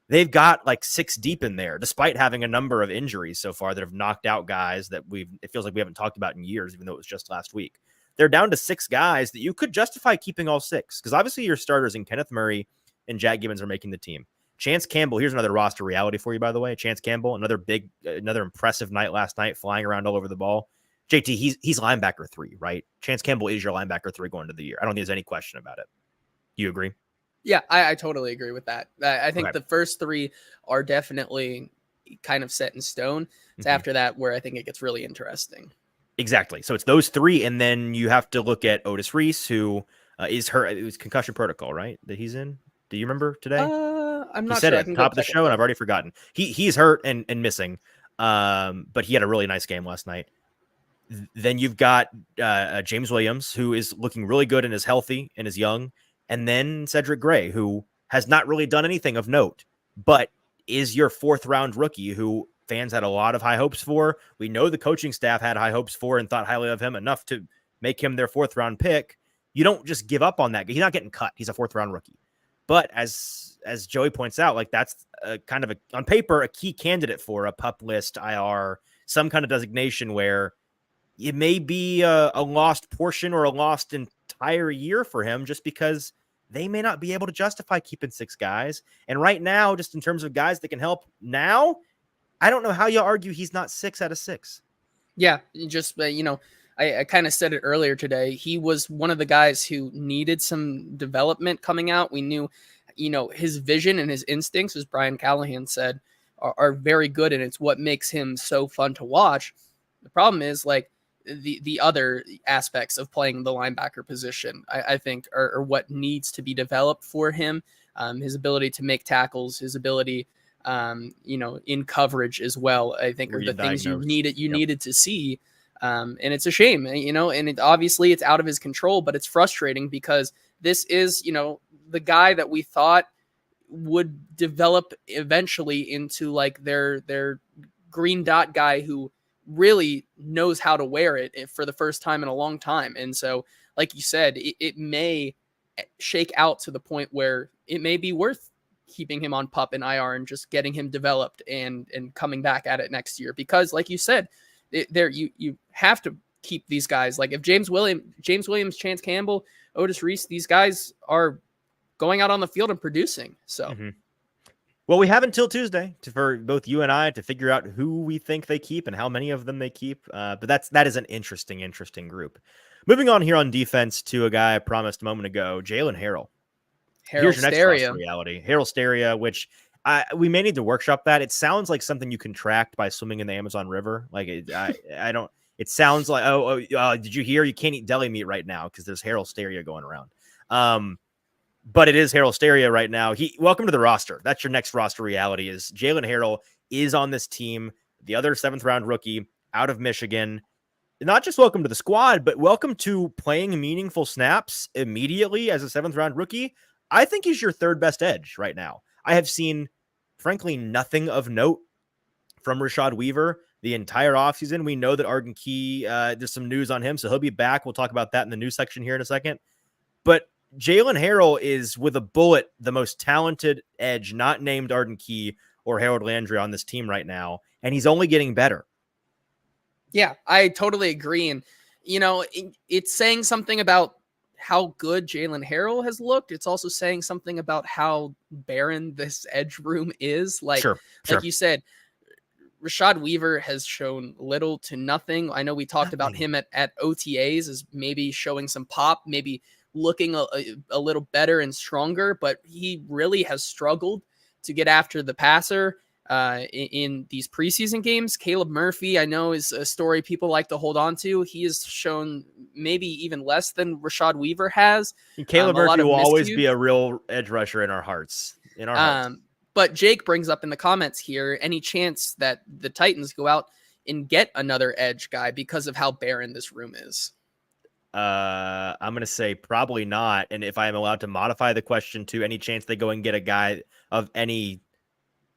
They've got like 6 deep in there, despite having a number of injuries so far that have knocked out guys that it feels like we haven't talked about in years, even though it was just last week. They're down to 6 guys that you could justify keeping all 6, because obviously your starters in Kenneth Murray and Jack Gibbons are making the team. Chance Campbell, here's another roster reality for you, by the way. Chance Campbell, another impressive night last night, flying around all over the ball. JT, he's linebacker 3, right? Chance Campbell is your linebacker 3 going into the year. I don't think there's any question about it. You agree?
Yeah, I totally agree with that. I think the first 3 are definitely kind of set in stone. It's after that where I think it gets really interesting.
Exactly. So it's those 3, and then you have to look at Otis Reese, who is hurt. It was concussion protocol, right? That he's in. Do you remember today?
I'm not
he said
sure.
It at the top of the show, and I've already forgotten. He's hurt and missing, but he had a really nice game last night. Then you've got James Williams, who is looking really good and is healthy and is young. And then Cedric Gray, who has not really done anything of note, but is your 4th round rookie who fans had a lot of high hopes for. We know the coaching staff had high hopes for and thought highly of him enough to make him their 4th round pick. You don't just give up on that. He's not getting cut. He's a 4th round rookie. But as Joey points out, like that's kind of on paper, a key candidate for a PUP list, IR, some kind of designation where it may be a lost portion or a lost entire year for him, just because they may not be able to justify keeping 6 guys. And right now, just in terms of guys that can help now, I don't know how you argue he's not 6 out of 6.
Yeah, just I kind of said it earlier today. He was one of the guys who needed some development coming out. We knew, his vision and his instincts, as Brian Callahan said, are very good, and it's what makes him so fun to watch. The problem is like the other aspects of playing the linebacker position, I think are what needs to be developed for him. His ability to make tackles, his ability, in coverage as well, I think are the things you needed to see. And it's a shame, and obviously it's out of his control, but it's frustrating because this is, the guy that we thought would develop eventually into like their green dot guy who really knows how to wear it for the first time in a long time. And so, like you said, it may shake out to the point where it may be worth keeping him on PUP and IR and just getting him developed and coming back at it next year. Because like you said, you have to keep these guys. Like if James Williams, Chance Campbell, Otis Reese, these guys are going out on the field and producing. So,
Well, we have until Tuesday for both you and I to figure out who we think they keep and how many of them they keep. But that is an interesting group. Moving on here on defense to a guy I promised a moment ago, Jalen Harrell. Here's your next roster reality. Harrell Steria, which we may need to workshop that. It sounds like something you contract by swimming in the Amazon River. Like I don't. It sounds like did you hear? You can't eat deli meat right now because there's Harrell Steria going around. But it is Harrell Steria right now. Welcome to the roster. That's your next roster reality. Is Jalen Harrell is on this team. The other 7th round rookie out of Michigan. Not just welcome to the squad, but welcome to playing meaningful snaps immediately as a 7th round rookie. I think he's your 3rd best edge right now. I have seen, frankly, nothing of note from Rashad Weaver the entire offseason. We know that Arden Key, there's some news on him, so he'll be back. We'll talk about that in the news section here in a second. But Jalen Harrell is, with a bullet, the most talented edge, not named Arden Key or Harold Landry on this team right now, and he's only getting better.
Yeah, I totally agree. And, it's saying something about how good Jalen Harrell has looked. It's also saying something about how barren this edge room is. Like you said, Rashad Weaver has shown little to nothing. I know we talked about him at OTAs as maybe showing some pop, maybe looking a little better and stronger, but he really has struggled to get after the passer in these preseason games. Caleb Murphy, I know, is a story people like to hold on to. He has shown maybe even less than Rashad Weaver has.
And Caleb Murphy will always be a real edge rusher in our hearts.
But Jake brings up in the comments here, any chance that the Titans go out and get another edge guy because of how barren this room is?
I'm going to say probably not. And if I am allowed to modify the question to any chance they go and get a guy of any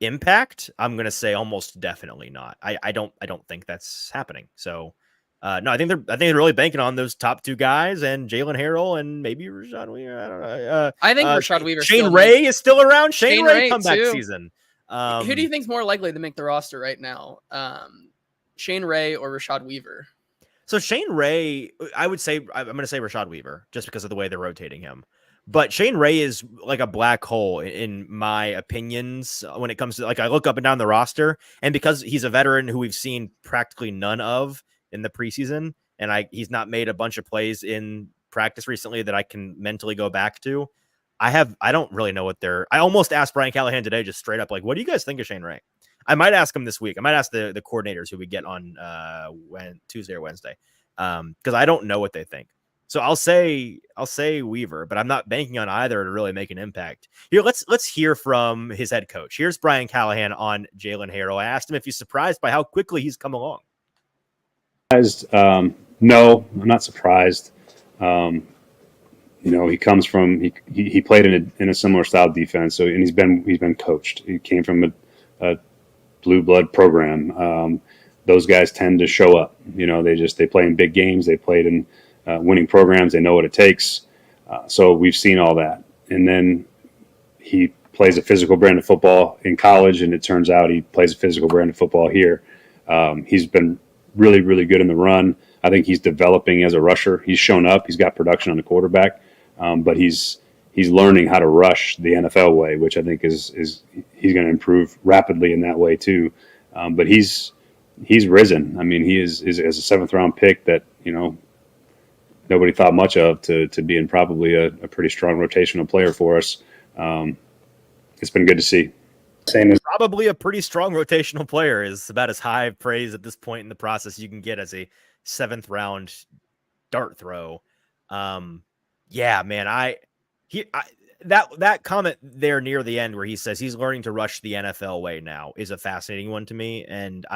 impact, I'm going to say almost definitely not. I don't think that's happening. So no, I think they're really banking on those top 2 guys and Jalen Harrell and maybe Rashad Weaver. I don't know.
I think Rashad Weaver.
Shane Ray is still around. Shane Ray comeback season.
Who do you think is more likely to make the roster right now? Shane Ray or Rashad Weaver?
So Shane Ray, I'm going to say Rashad Weaver just because of the way they're rotating him. But Shane Ray is like a black hole in my opinions when it comes to, like, I look up and down the roster, and because he's a veteran who we've seen practically none of in the preseason, and he's not made a bunch of plays in practice recently that I can mentally go back to. I don't really know I almost asked Brian Callahan today, just straight up, like, what do you guys think of Shane Ray? I might ask him this week. I might ask the coordinators who we get on Tuesday or Wednesday, because I don't know what they think. So I'll say Weaver, but I'm not banking on either to really make an impact. Here, let's hear from his head coach. Here's Brian Callahan on Jalen Harrell. I asked him if he's surprised by how quickly he's come along.
No, I'm not surprised. He comes from he played in a similar style defense, and he's been coached. He came from a blue blood program. Those guys tend to show up. They play in big games. They played in winning programs. They know what it takes. So we've seen all that. And then he plays a physical brand of football in college, and it turns out he plays a physical brand of football here. He's been really, really good in the run. I think he's developing as a rusher. He's shown up. He's got production on the quarterback, but he's learning how to rush the NFL way, which I think is he's going to improve rapidly in that way too. But he's risen. I mean, he is as a 7th-round pick that, nobody thought much of to being probably a pretty strong rotational player for us. It's been good to see.
Same as probably a pretty strong rotational player is about as high praise at this point in the process you can get as a 7th-round dart throw. Yeah, man, that comment there near the end where he says he's learning to rush the NFL way now is a fascinating one to me, and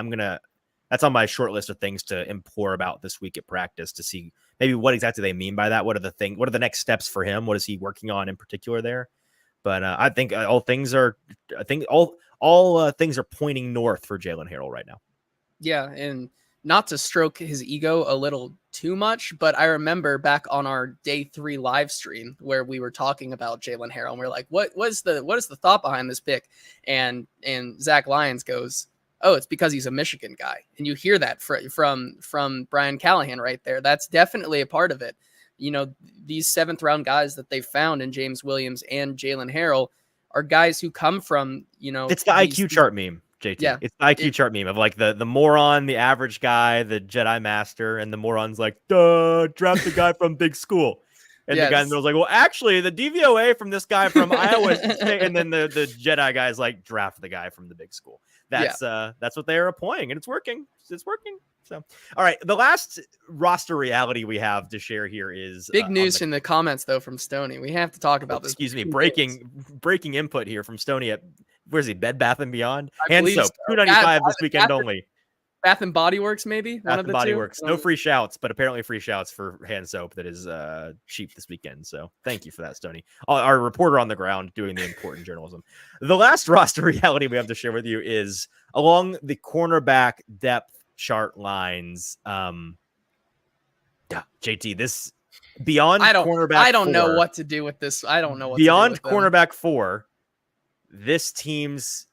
that's on my short list of things to implore about this week at practice to see maybe what exactly they mean by that. What are the next steps for him? What is he working on in particular there? But I think all things are pointing north for Jalen Harrell right now.
Yeah, and not to stroke his ego a little too much, but I remember back on our day 3 live stream where we were talking about Jalen Harrell, and we are like, what is the thought behind this pick? And Zach Lyons goes, oh, it's because he's a Michigan guy. And you hear that from Brian Callahan right there. That's definitely a part of it. These 7th-round guys that they found in James Williams and Jalen Harrell are guys who come from,
it's the IQ chart meme. JT. Yeah, it's the IQ chart meme of like the moron, the average guy, the Jedi Master, and the moron's like, duh, draft the guy from big school. And the guy in the middle's like, well, actually, the DVOA from this guy from Iowa State, and then the Jedi guy's like, draft the guy from the big school. That's what they are employing, and it's working. It's working. So, all right, the last roster reality we have to share here is
big news in the comments though from Stoney. We have to talk about this.
Excuse me, breaking input here from Stoney at where's he? Bed Bath and Beyond. Hand soap, so. $2.95 this weekend only.
Bath and Body Works, maybe.
Bath and Body Works. No free shouts, but apparently free shouts for hand soap that is cheap this weekend. So thank you for that, Stoney. Our reporter on the ground doing the important journalism. The last roster reality we have to share with you is along the cornerback depth chart lines. JT, this beyond cornerback.
I don't know what to do with this. I don't know what
beyond
to do with
cornerback 4. This team's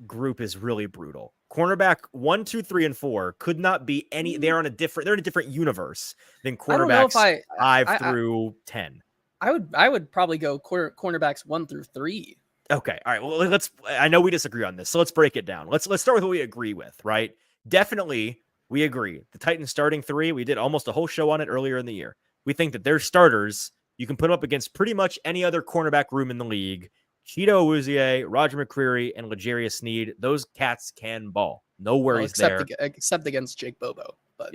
group is really brutal. Cornerback 1, 2, 3, and 4 could not be any. They're in a different universe than cornerbacks 5 through 10.
I would probably go cornerbacks 1 through 3.
Okay, all right. Well, I know we disagree on this, so let's break it down. Let's start with what we agree with. Right? Definitely, we agree. The Titans starting 3. We did almost a whole show on it earlier in the year. We think that their starters you can put them up against pretty much any other cornerback room in the league. Cheeto Awuzie, Roger McCreary, and L'Jarius Sneed, those cats can ball. No worries there.
Except against Jake Bobo. But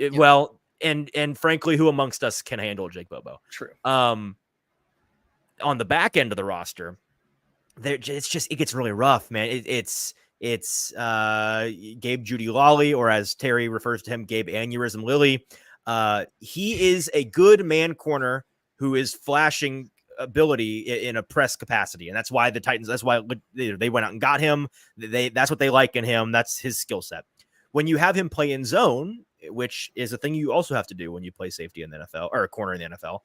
and frankly, who amongst us can handle Jake Bobo?
True.
On the back end of the roster, it gets really rough, man. It's Gabe Judy Lolly, or as Terry refers to him, Gabe Aneurysm Lilly. He is a good man corner who is flashing ability in a press capacity, and that's why the Titans. That's why they went out and got him. That's what they like in him. That's his skill set. When you have him play in zone, which is a thing you also have to do when you play safety in the NFL or a corner in the NFL,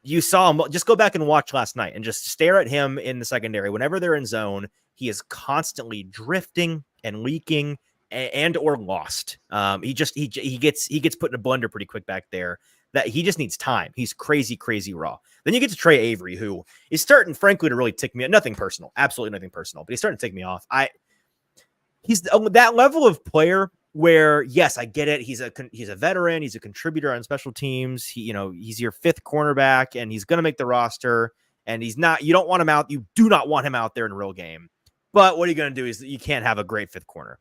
you saw him. Just go back and watch last night and just stare at him in the secondary. Whenever they're in zone, he is constantly drifting and leaking and or lost. He gets put in a blender pretty quick back there. That he just needs time. He's crazy raw. Then you get to Trey Avery, who is starting, frankly, to really tick me off. Nothing personal, absolutely nothing personal, but he's starting to tick me off. He's that level of player where, yes, I get it. He's a veteran. He's a contributor on special teams. He's your 5th cornerback, and he's going to make the roster. And he's not. You don't want him out. You do not want him out there in a real game. But what are you going to do? Is you can't have a great 5th corner.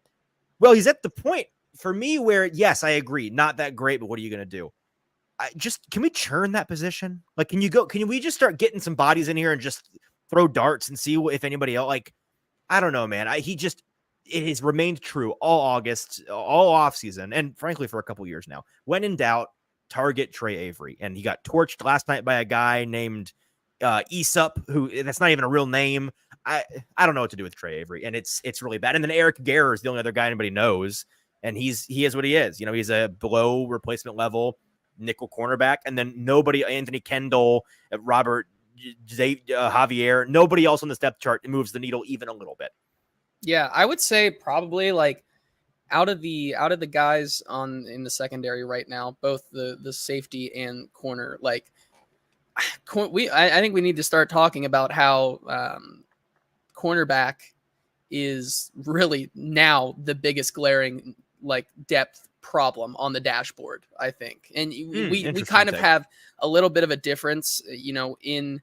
Well, he's at the point for me where, yes, I agree, not that great. But what are you going to do? Can we churn that position? Like, can we just start getting some bodies in here and just throw darts and see if anybody else, like, I don't know, man. It has remained true all August, all off season. And frankly, for a couple years now, when in doubt, target Trey Avery. And he got torched last night by a guy named Aesop, who that's not even a real name. I don't know what to do with Trey Avery. And it's really bad. And then Eric Garror is the only other guy anybody knows. And he is what he is. He's a below replacement level nickel cornerback, and then nobody, Anthony Kendall, Robert Javier, nobody else on this depth chart moves the needle even a little bit.
Yeah, I would say probably like out of the guys in the secondary right now, both the safety and corner, like I think we need to start talking about how cornerback is really now the biggest glaring like depth problem on the dashboard, I think. And we kind of have a little bit of a difference, in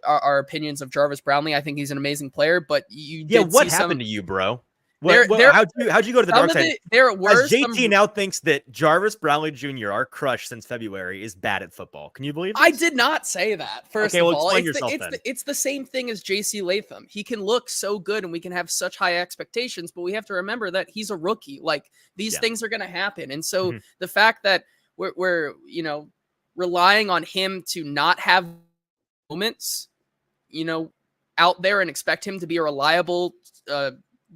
our opinions of Jarvis Brownlee. I think he's an amazing player, but
what happened to you, bro? How'd you go to the dark side? As JT now thinks that Jarvis Brownlee Jr., our crush since February, is bad at football. Can you believe this?
I did not say that. First of all,
it's
the same thing as JC Latham. He can look so good and we can have such high expectations, but we have to remember that he's a rookie. Like these things are going to happen. And so the fact that we're relying on him to not have moments, out there and expect him to be a reliable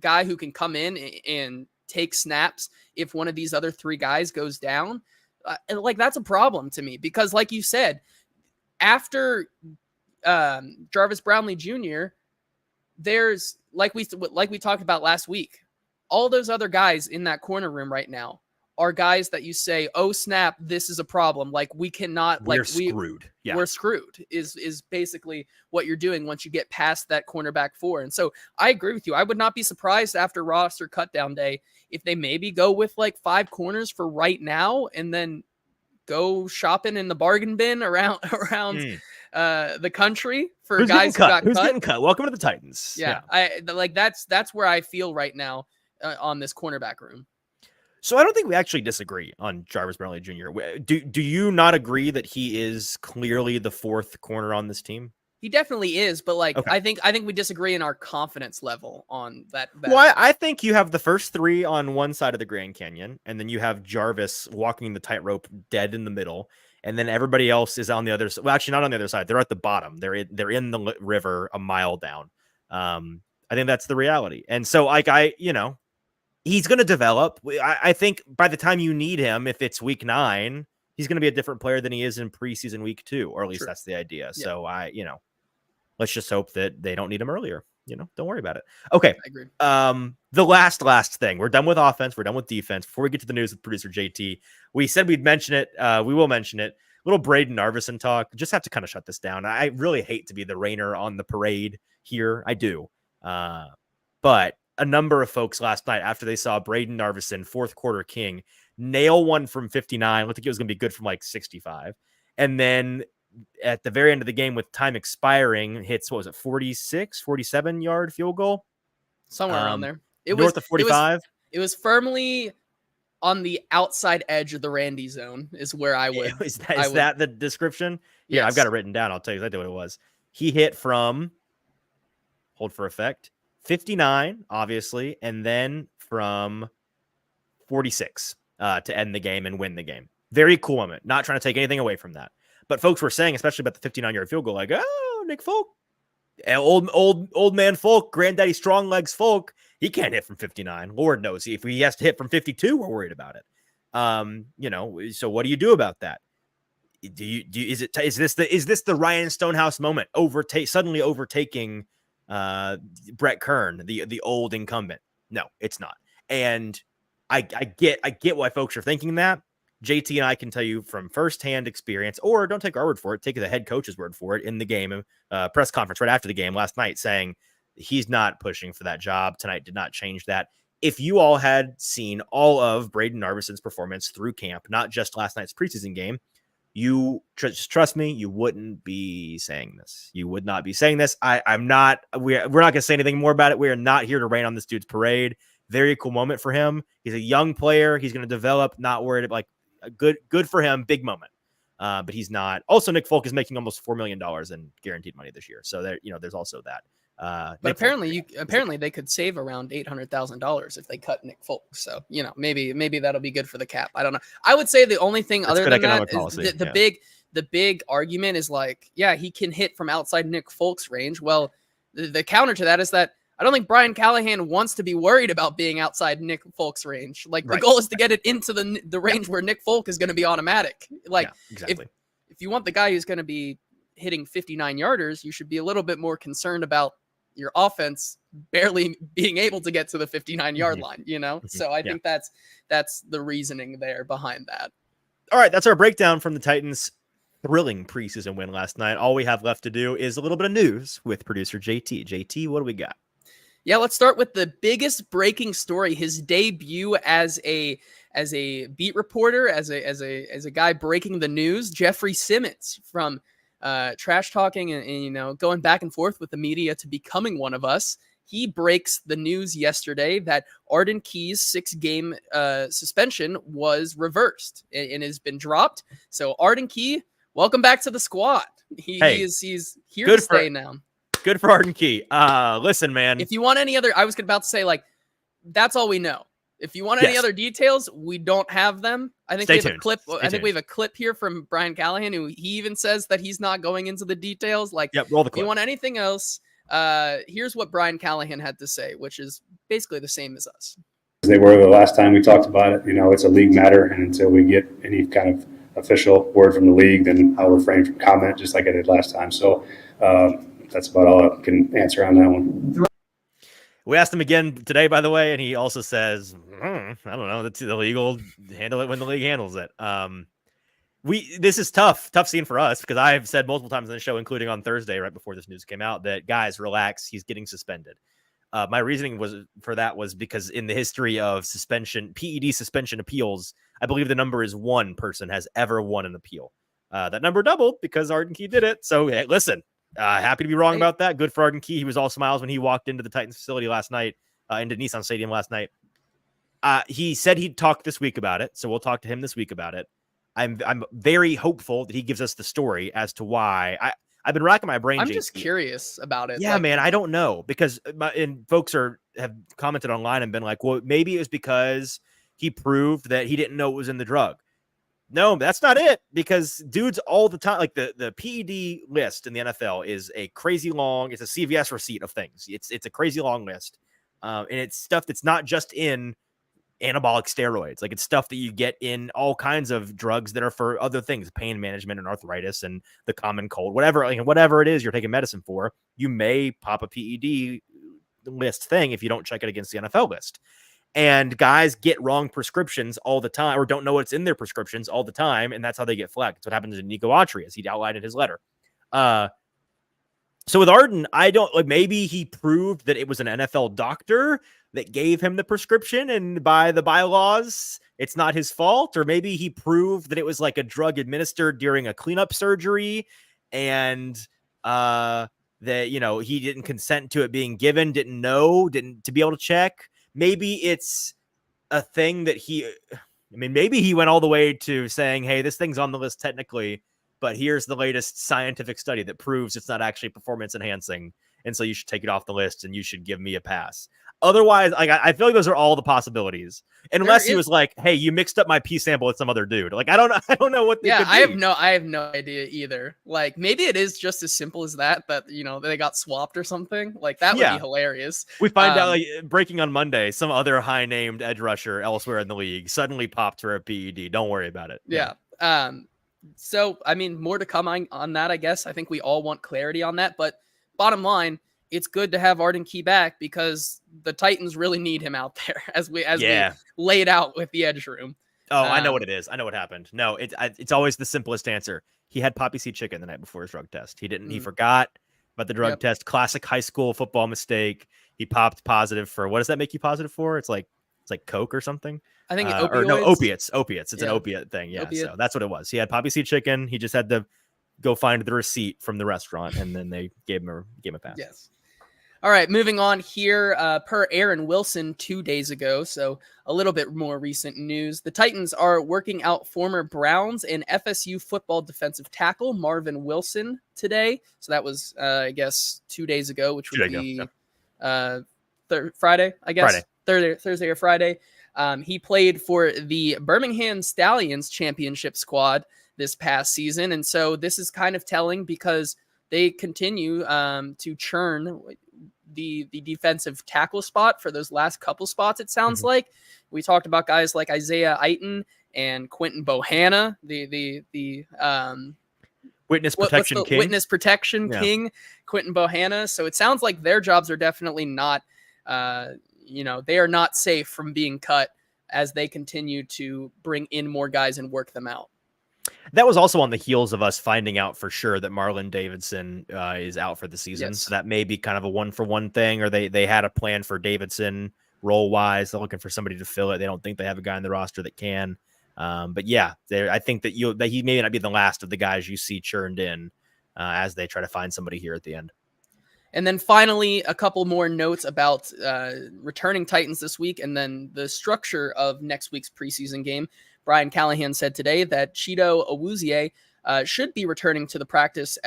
guy who can come in and take snaps if one of these other three guys goes down, that's a problem to me, because like you said, after Jarvis Brownlee Jr., there's like we talked about last week, all those other guys in that corner room right now are guys that you say, oh snap, this is a problem. Like we cannot,
we're screwed. Yeah.
We're screwed is basically what you're doing once you get past that cornerback four. And so I agree with you. I would not be surprised after roster cut down day if they maybe go with like 5 corners for right now and then go shopping in the bargain bin around the country for guys who got cut.
Who's getting cut? Welcome to the Titans.
Yeah. That's where I feel right now on this cornerback room.
So I don't think we actually disagree on Jarvis Brownlee Jr. Do you not agree that he is clearly the 4th corner on this team?
He definitely is, but okay. I think we disagree in our confidence level on that.
Well, I think you have the first 3 on one side of the Grand Canyon, and then you have Jarvis walking the tightrope dead in the middle, and then everybody else is on the other side. Well, actually not on the other side. They're at the bottom. They're in the river a mile down. I think that's the reality. And so he's going to develop. I think by the time you need him, if it's week 9, he's going to be a different player than he is in preseason week 2, or at least that's the idea. Yeah. So let's just hope that they don't need him earlier. Don't worry about it. Okay.
I agree.
The last thing, we're done with offense. We're done with defense. Before we get to the news with producer JT, we said we'd mention it. We will mention it. Little Braden Narvison talk. Just have to kind of shut this down. I really hate to be the rainer on the parade here. I do. But a number of folks last night, after they saw Braden Narvison, 4th quarter king, nail one from 59. Looked like it was going to be good from like 65. And then at the very end of the game with time expiring, hits, 47 yard field goal?
Somewhere around there.
North of 45.
It was firmly on the outside edge of the Randy zone is where I would.
Is that the description? Yeah,
yes.
I've got it written down. I'll tell you exactly what it was. He hit from, hold for effect, 59, obviously, and then from 46 to end the game and win the game. Very cool moment. Not trying to take anything away from that. But folks were saying, especially about the 59-yard field goal, like, oh, Nick Folk, old man Folk, granddaddy strong legs Folk, he can't hit from 59. Lord knows if he has to hit from 52, we're worried about it. So what do you do about that? Is this the Ryan Stonehouse moment? Suddenly overtaking Brett Kern, the old incumbent? No, it's not. And I get why folks are thinking that. JT and I can tell you from firsthand experience, or don't take our word for it, take the head coach's word for it in the game press conference right after the game last night, saying he's not pushing for that job. Tonight did not change that. If you all had seen all of Braden Narvison's performance through camp, not just last night's preseason game, you just trust me, you wouldn't be saying this. You would not be saying this. I'm not. We're not going to say anything more about it. We are not here to rain on this dude's parade. Very cool moment for him. He's a young player. He's going to develop. Not worried about good for him. Big moment. But he's not. Also, Nick Folk is making almost $4 million in guaranteed money this year. So there's also that.
But apparently they could save around $800,000 if they cut Nick Folk. So maybe that'll be good for the cap. I don't know. I would say the only thing other than that is the big argument is he can hit from outside Nick Folk's range. Well, the counter to that is that I don't think Brian Callahan wants to be worried about being outside Nick Folk's range. The goal is to get it into the range where Nick Folk is going to be automatic.
Exactly.
If you want the guy who's going to be hitting 59 yarders, you should be a little bit more concerned about your offense barely being able to get to the 59-yard line, So I think that's the reasoning there behind that.
All right, that's our breakdown from the Titans' thrilling preseason win last night. All we have left to do is a little bit of news with producer JT. JT, what do we got?
Yeah, let's start with the biggest breaking story. His debut as a beat reporter, as a guy breaking the news. Jeffrey Simmons from trash talking and going back and forth with the media to becoming one of us. He breaks the news yesterday that Arden Key's 6-game suspension was reversed and has been dropped. So Arden Key, welcome back to the squad. He's here to stay now.
Good for Arden Key. Listen, man.
If you want any other, I was about to say, like, that's all we know. If you want any other details, we don't have them. I think we have a clip. I think we have a clip here from Brian Callahan, who he even says that he's not going into the details. Like,
roll the clip.
If you want anything else, here's what Brian Callahan had to say, which is basically the same as us.
They were the last time we talked about it. It's a league matter, and until we get any kind of official word from the league, then I'll refrain from comment, just like I did last time. So that's about all I can answer on that one.
We asked him again today, by the way, and he also says, I don't know, the league will handle it when the league handles it. This is tough scene for us, because I've said multiple times on the show, including on Thursday, right before this news came out, that guys, relax, he's getting suspended. My reasoning was because in the history of PED suspension appeals, I believe the number is 1 person has ever won an appeal. That number doubled because Arden Key did it. So hey, listen, happy to be wrong about that. Good for Arden Key. He was all smiles when he walked into the Titans facility last night, into Nissan Stadium last night. He said he'd talk this week about it, so we'll talk to him this week about it. I'm very hopeful that he gives us the story as to why. I've been racking my brain.
I'm just curious about it.
Yeah, man, I don't know, because folks have commented online and been like, well, maybe it was because he proved that he didn't know it was in the drug. No, that's not it, because dudes all the time, like the PED list in the NFL is a crazy long, it's a CVS receipt of things. It's a crazy long list. And it's stuff that's not just in anabolic steroids. Like, it's stuff that you get in all kinds of drugs that are for other things, pain management and arthritis and the common cold, whatever it is you're taking medicine for, you may pop a PED list thing if you don't check it against the NFL list. And guys get wrong prescriptions all the time, or don't know what's in their prescriptions all the time, and that's how they get flagged. That's what happened to Nico Autry, as he outlined in his letter. So with Arden, maybe he proved that it was an NFL doctor that gave him the prescription, and by the bylaws, it's not his fault. Or maybe he proved that it was like a drug administered during a cleanup surgery, and that, he didn't consent to it being given, didn't to be able to check. Maybe it's a thing that maybe he went all the way to saying, hey, this thing's on the list technically, but here's the latest scientific study that proves it's not actually performance enhancing, and so you should take it off the list and you should give me a pass. Otherwise, I feel like those are all the possibilities. Unless he was like, hey, you mixed up my pee sample with some other dude. Like, I don't know what they could be.
I have no idea either. Like, maybe it is just as simple as that they got swapped or something. Like, that would be hilarious.
We find out, like, breaking on Monday, some other high-named edge rusher elsewhere in the league suddenly popped for a PED. Don't worry about it.
Yeah. So, I mean, more to come on that, I guess. I think we all want clarity on that. But bottom line, it's good to have Arden Key back, because the Titans really need him out there, as we laid out with the edge room.
Oh, I know what it is. I know what happened. No, it's always the simplest answer. He had poppy seed chicken the night before his drug test. He forgot about the drug test. Classic high school football mistake. He popped positive for, what does that make you positive for? It's like Coke or something.
I think
opiates. It's an opiate thing. Yeah, so that's what it was. He had poppy seed chicken. He just had to go find the receipt from the restaurant, and then they gave him a pass.
Yes. All right, moving on here. Per Aaron Wilson 2 days ago, so a little bit more recent news, the Titans are working out former Browns and FSU football defensive tackle Marvin Wilson today. So that was, I guess, 2 days ago, which would be Friday, I guess. Thursday or Friday. He played for the Birmingham Stallions championship squad this past season, and so this is kind of telling, because they continue to churn the defensive tackle spot for those last couple spots. It sounds like we talked about guys like Isaiah Aiton and Quentin Bohanna, the
witness protection king.
Witness protection king, Quentin Bohanna. So it sounds like their jobs are definitely not, they are not safe from being cut as they continue to bring in more guys and work them out.
That was also on the heels of us finding out for sure that Marlon Davidson is out for the season.
Yes.
So that may be kind of a 1-for-1 thing, or they had a plan for Davidson role wise. They're looking for somebody to fill it. They don't think they have a guy in the roster that can. But yeah, I think that he may not be the last of the guys you see churned in as they try to find somebody here at the end.
And then finally, a couple more notes about returning Titans this week and then the structure of next week's preseason game. Brian Callahan said today that Chido Awuzie should be returning to the practice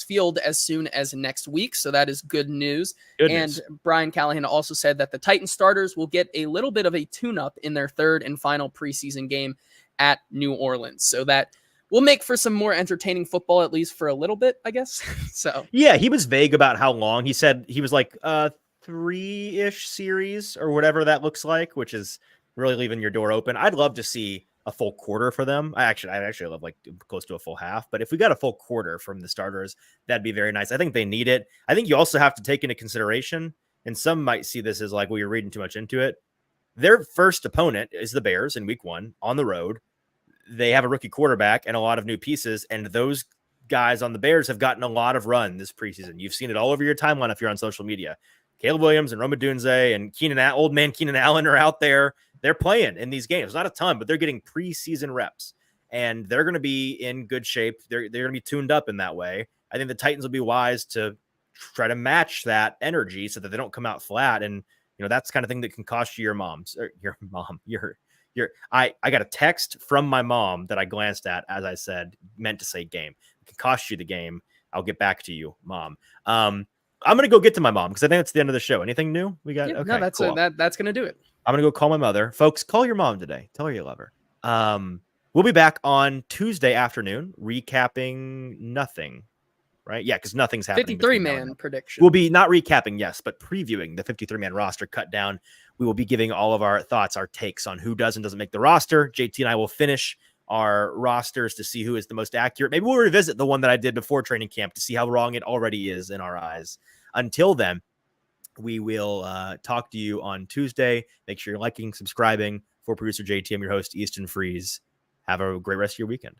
field as soon as next week. So that is good news. And Brian Callahan also said that the Titans starters will get a little bit of a tune-up in their third and final preseason game at New Orleans. So that will make for some more entertaining football, at least for a little bit, I guess. So
yeah, he was vague about how long. He said he was like 3-ish series or whatever that looks like, which is really leaving your door open. I'd love to see a full quarter for them. I actually love like close to a full half, but if we got a full quarter from the starters, that'd be very nice. I think they need it. I think you also have to take into consideration, and some might see this as like, well, you're reading too much into it. Their first opponent is the Bears in week 1 on the road. They have a rookie quarterback and a lot of new pieces, and those guys on the Bears have gotten a lot of run this preseason. You've seen it all over your timeline if you're on social media. Caleb Williams and Rome Odunze and old man Keenan Allen are out there. They're playing in these games. Not a ton, but they're getting preseason reps, and they're going to be in good shape. They're going to be tuned up in that way. I think the Titans will be wise to try to match that energy so that they don't come out flat. And, that's the kind of thing that can cost you your mom. I got a text from my mom that I glanced at, as I said, meant to say game. It can cost you the game. I'll get back to you, Mom. I'm going to go get to my mom because I think that's the end of the show. Anything new? We got?
Yeah,
okay,
no, that's
cool.
That's going to do it.
I'm going to go call my mother. Folks, call your mom today. Tell her you love her. We'll be back on Tuesday afternoon recapping nothing, right? Yeah, because nothing's happening.
53-man prediction.
We'll be not recapping, yes, but previewing the 53-man roster cut down. We will be giving all of our thoughts, our takes on who does and doesn't make the roster. JT and I will finish our rosters to see who is the most accurate. Maybe we'll revisit the one that I did before training camp to see how wrong it already is in our eyes. Until then, we will talk to you on Tuesday. Make sure you're liking, subscribing. For producer JT, I'm your host, Easton Freeze. Have a great rest of your weekend.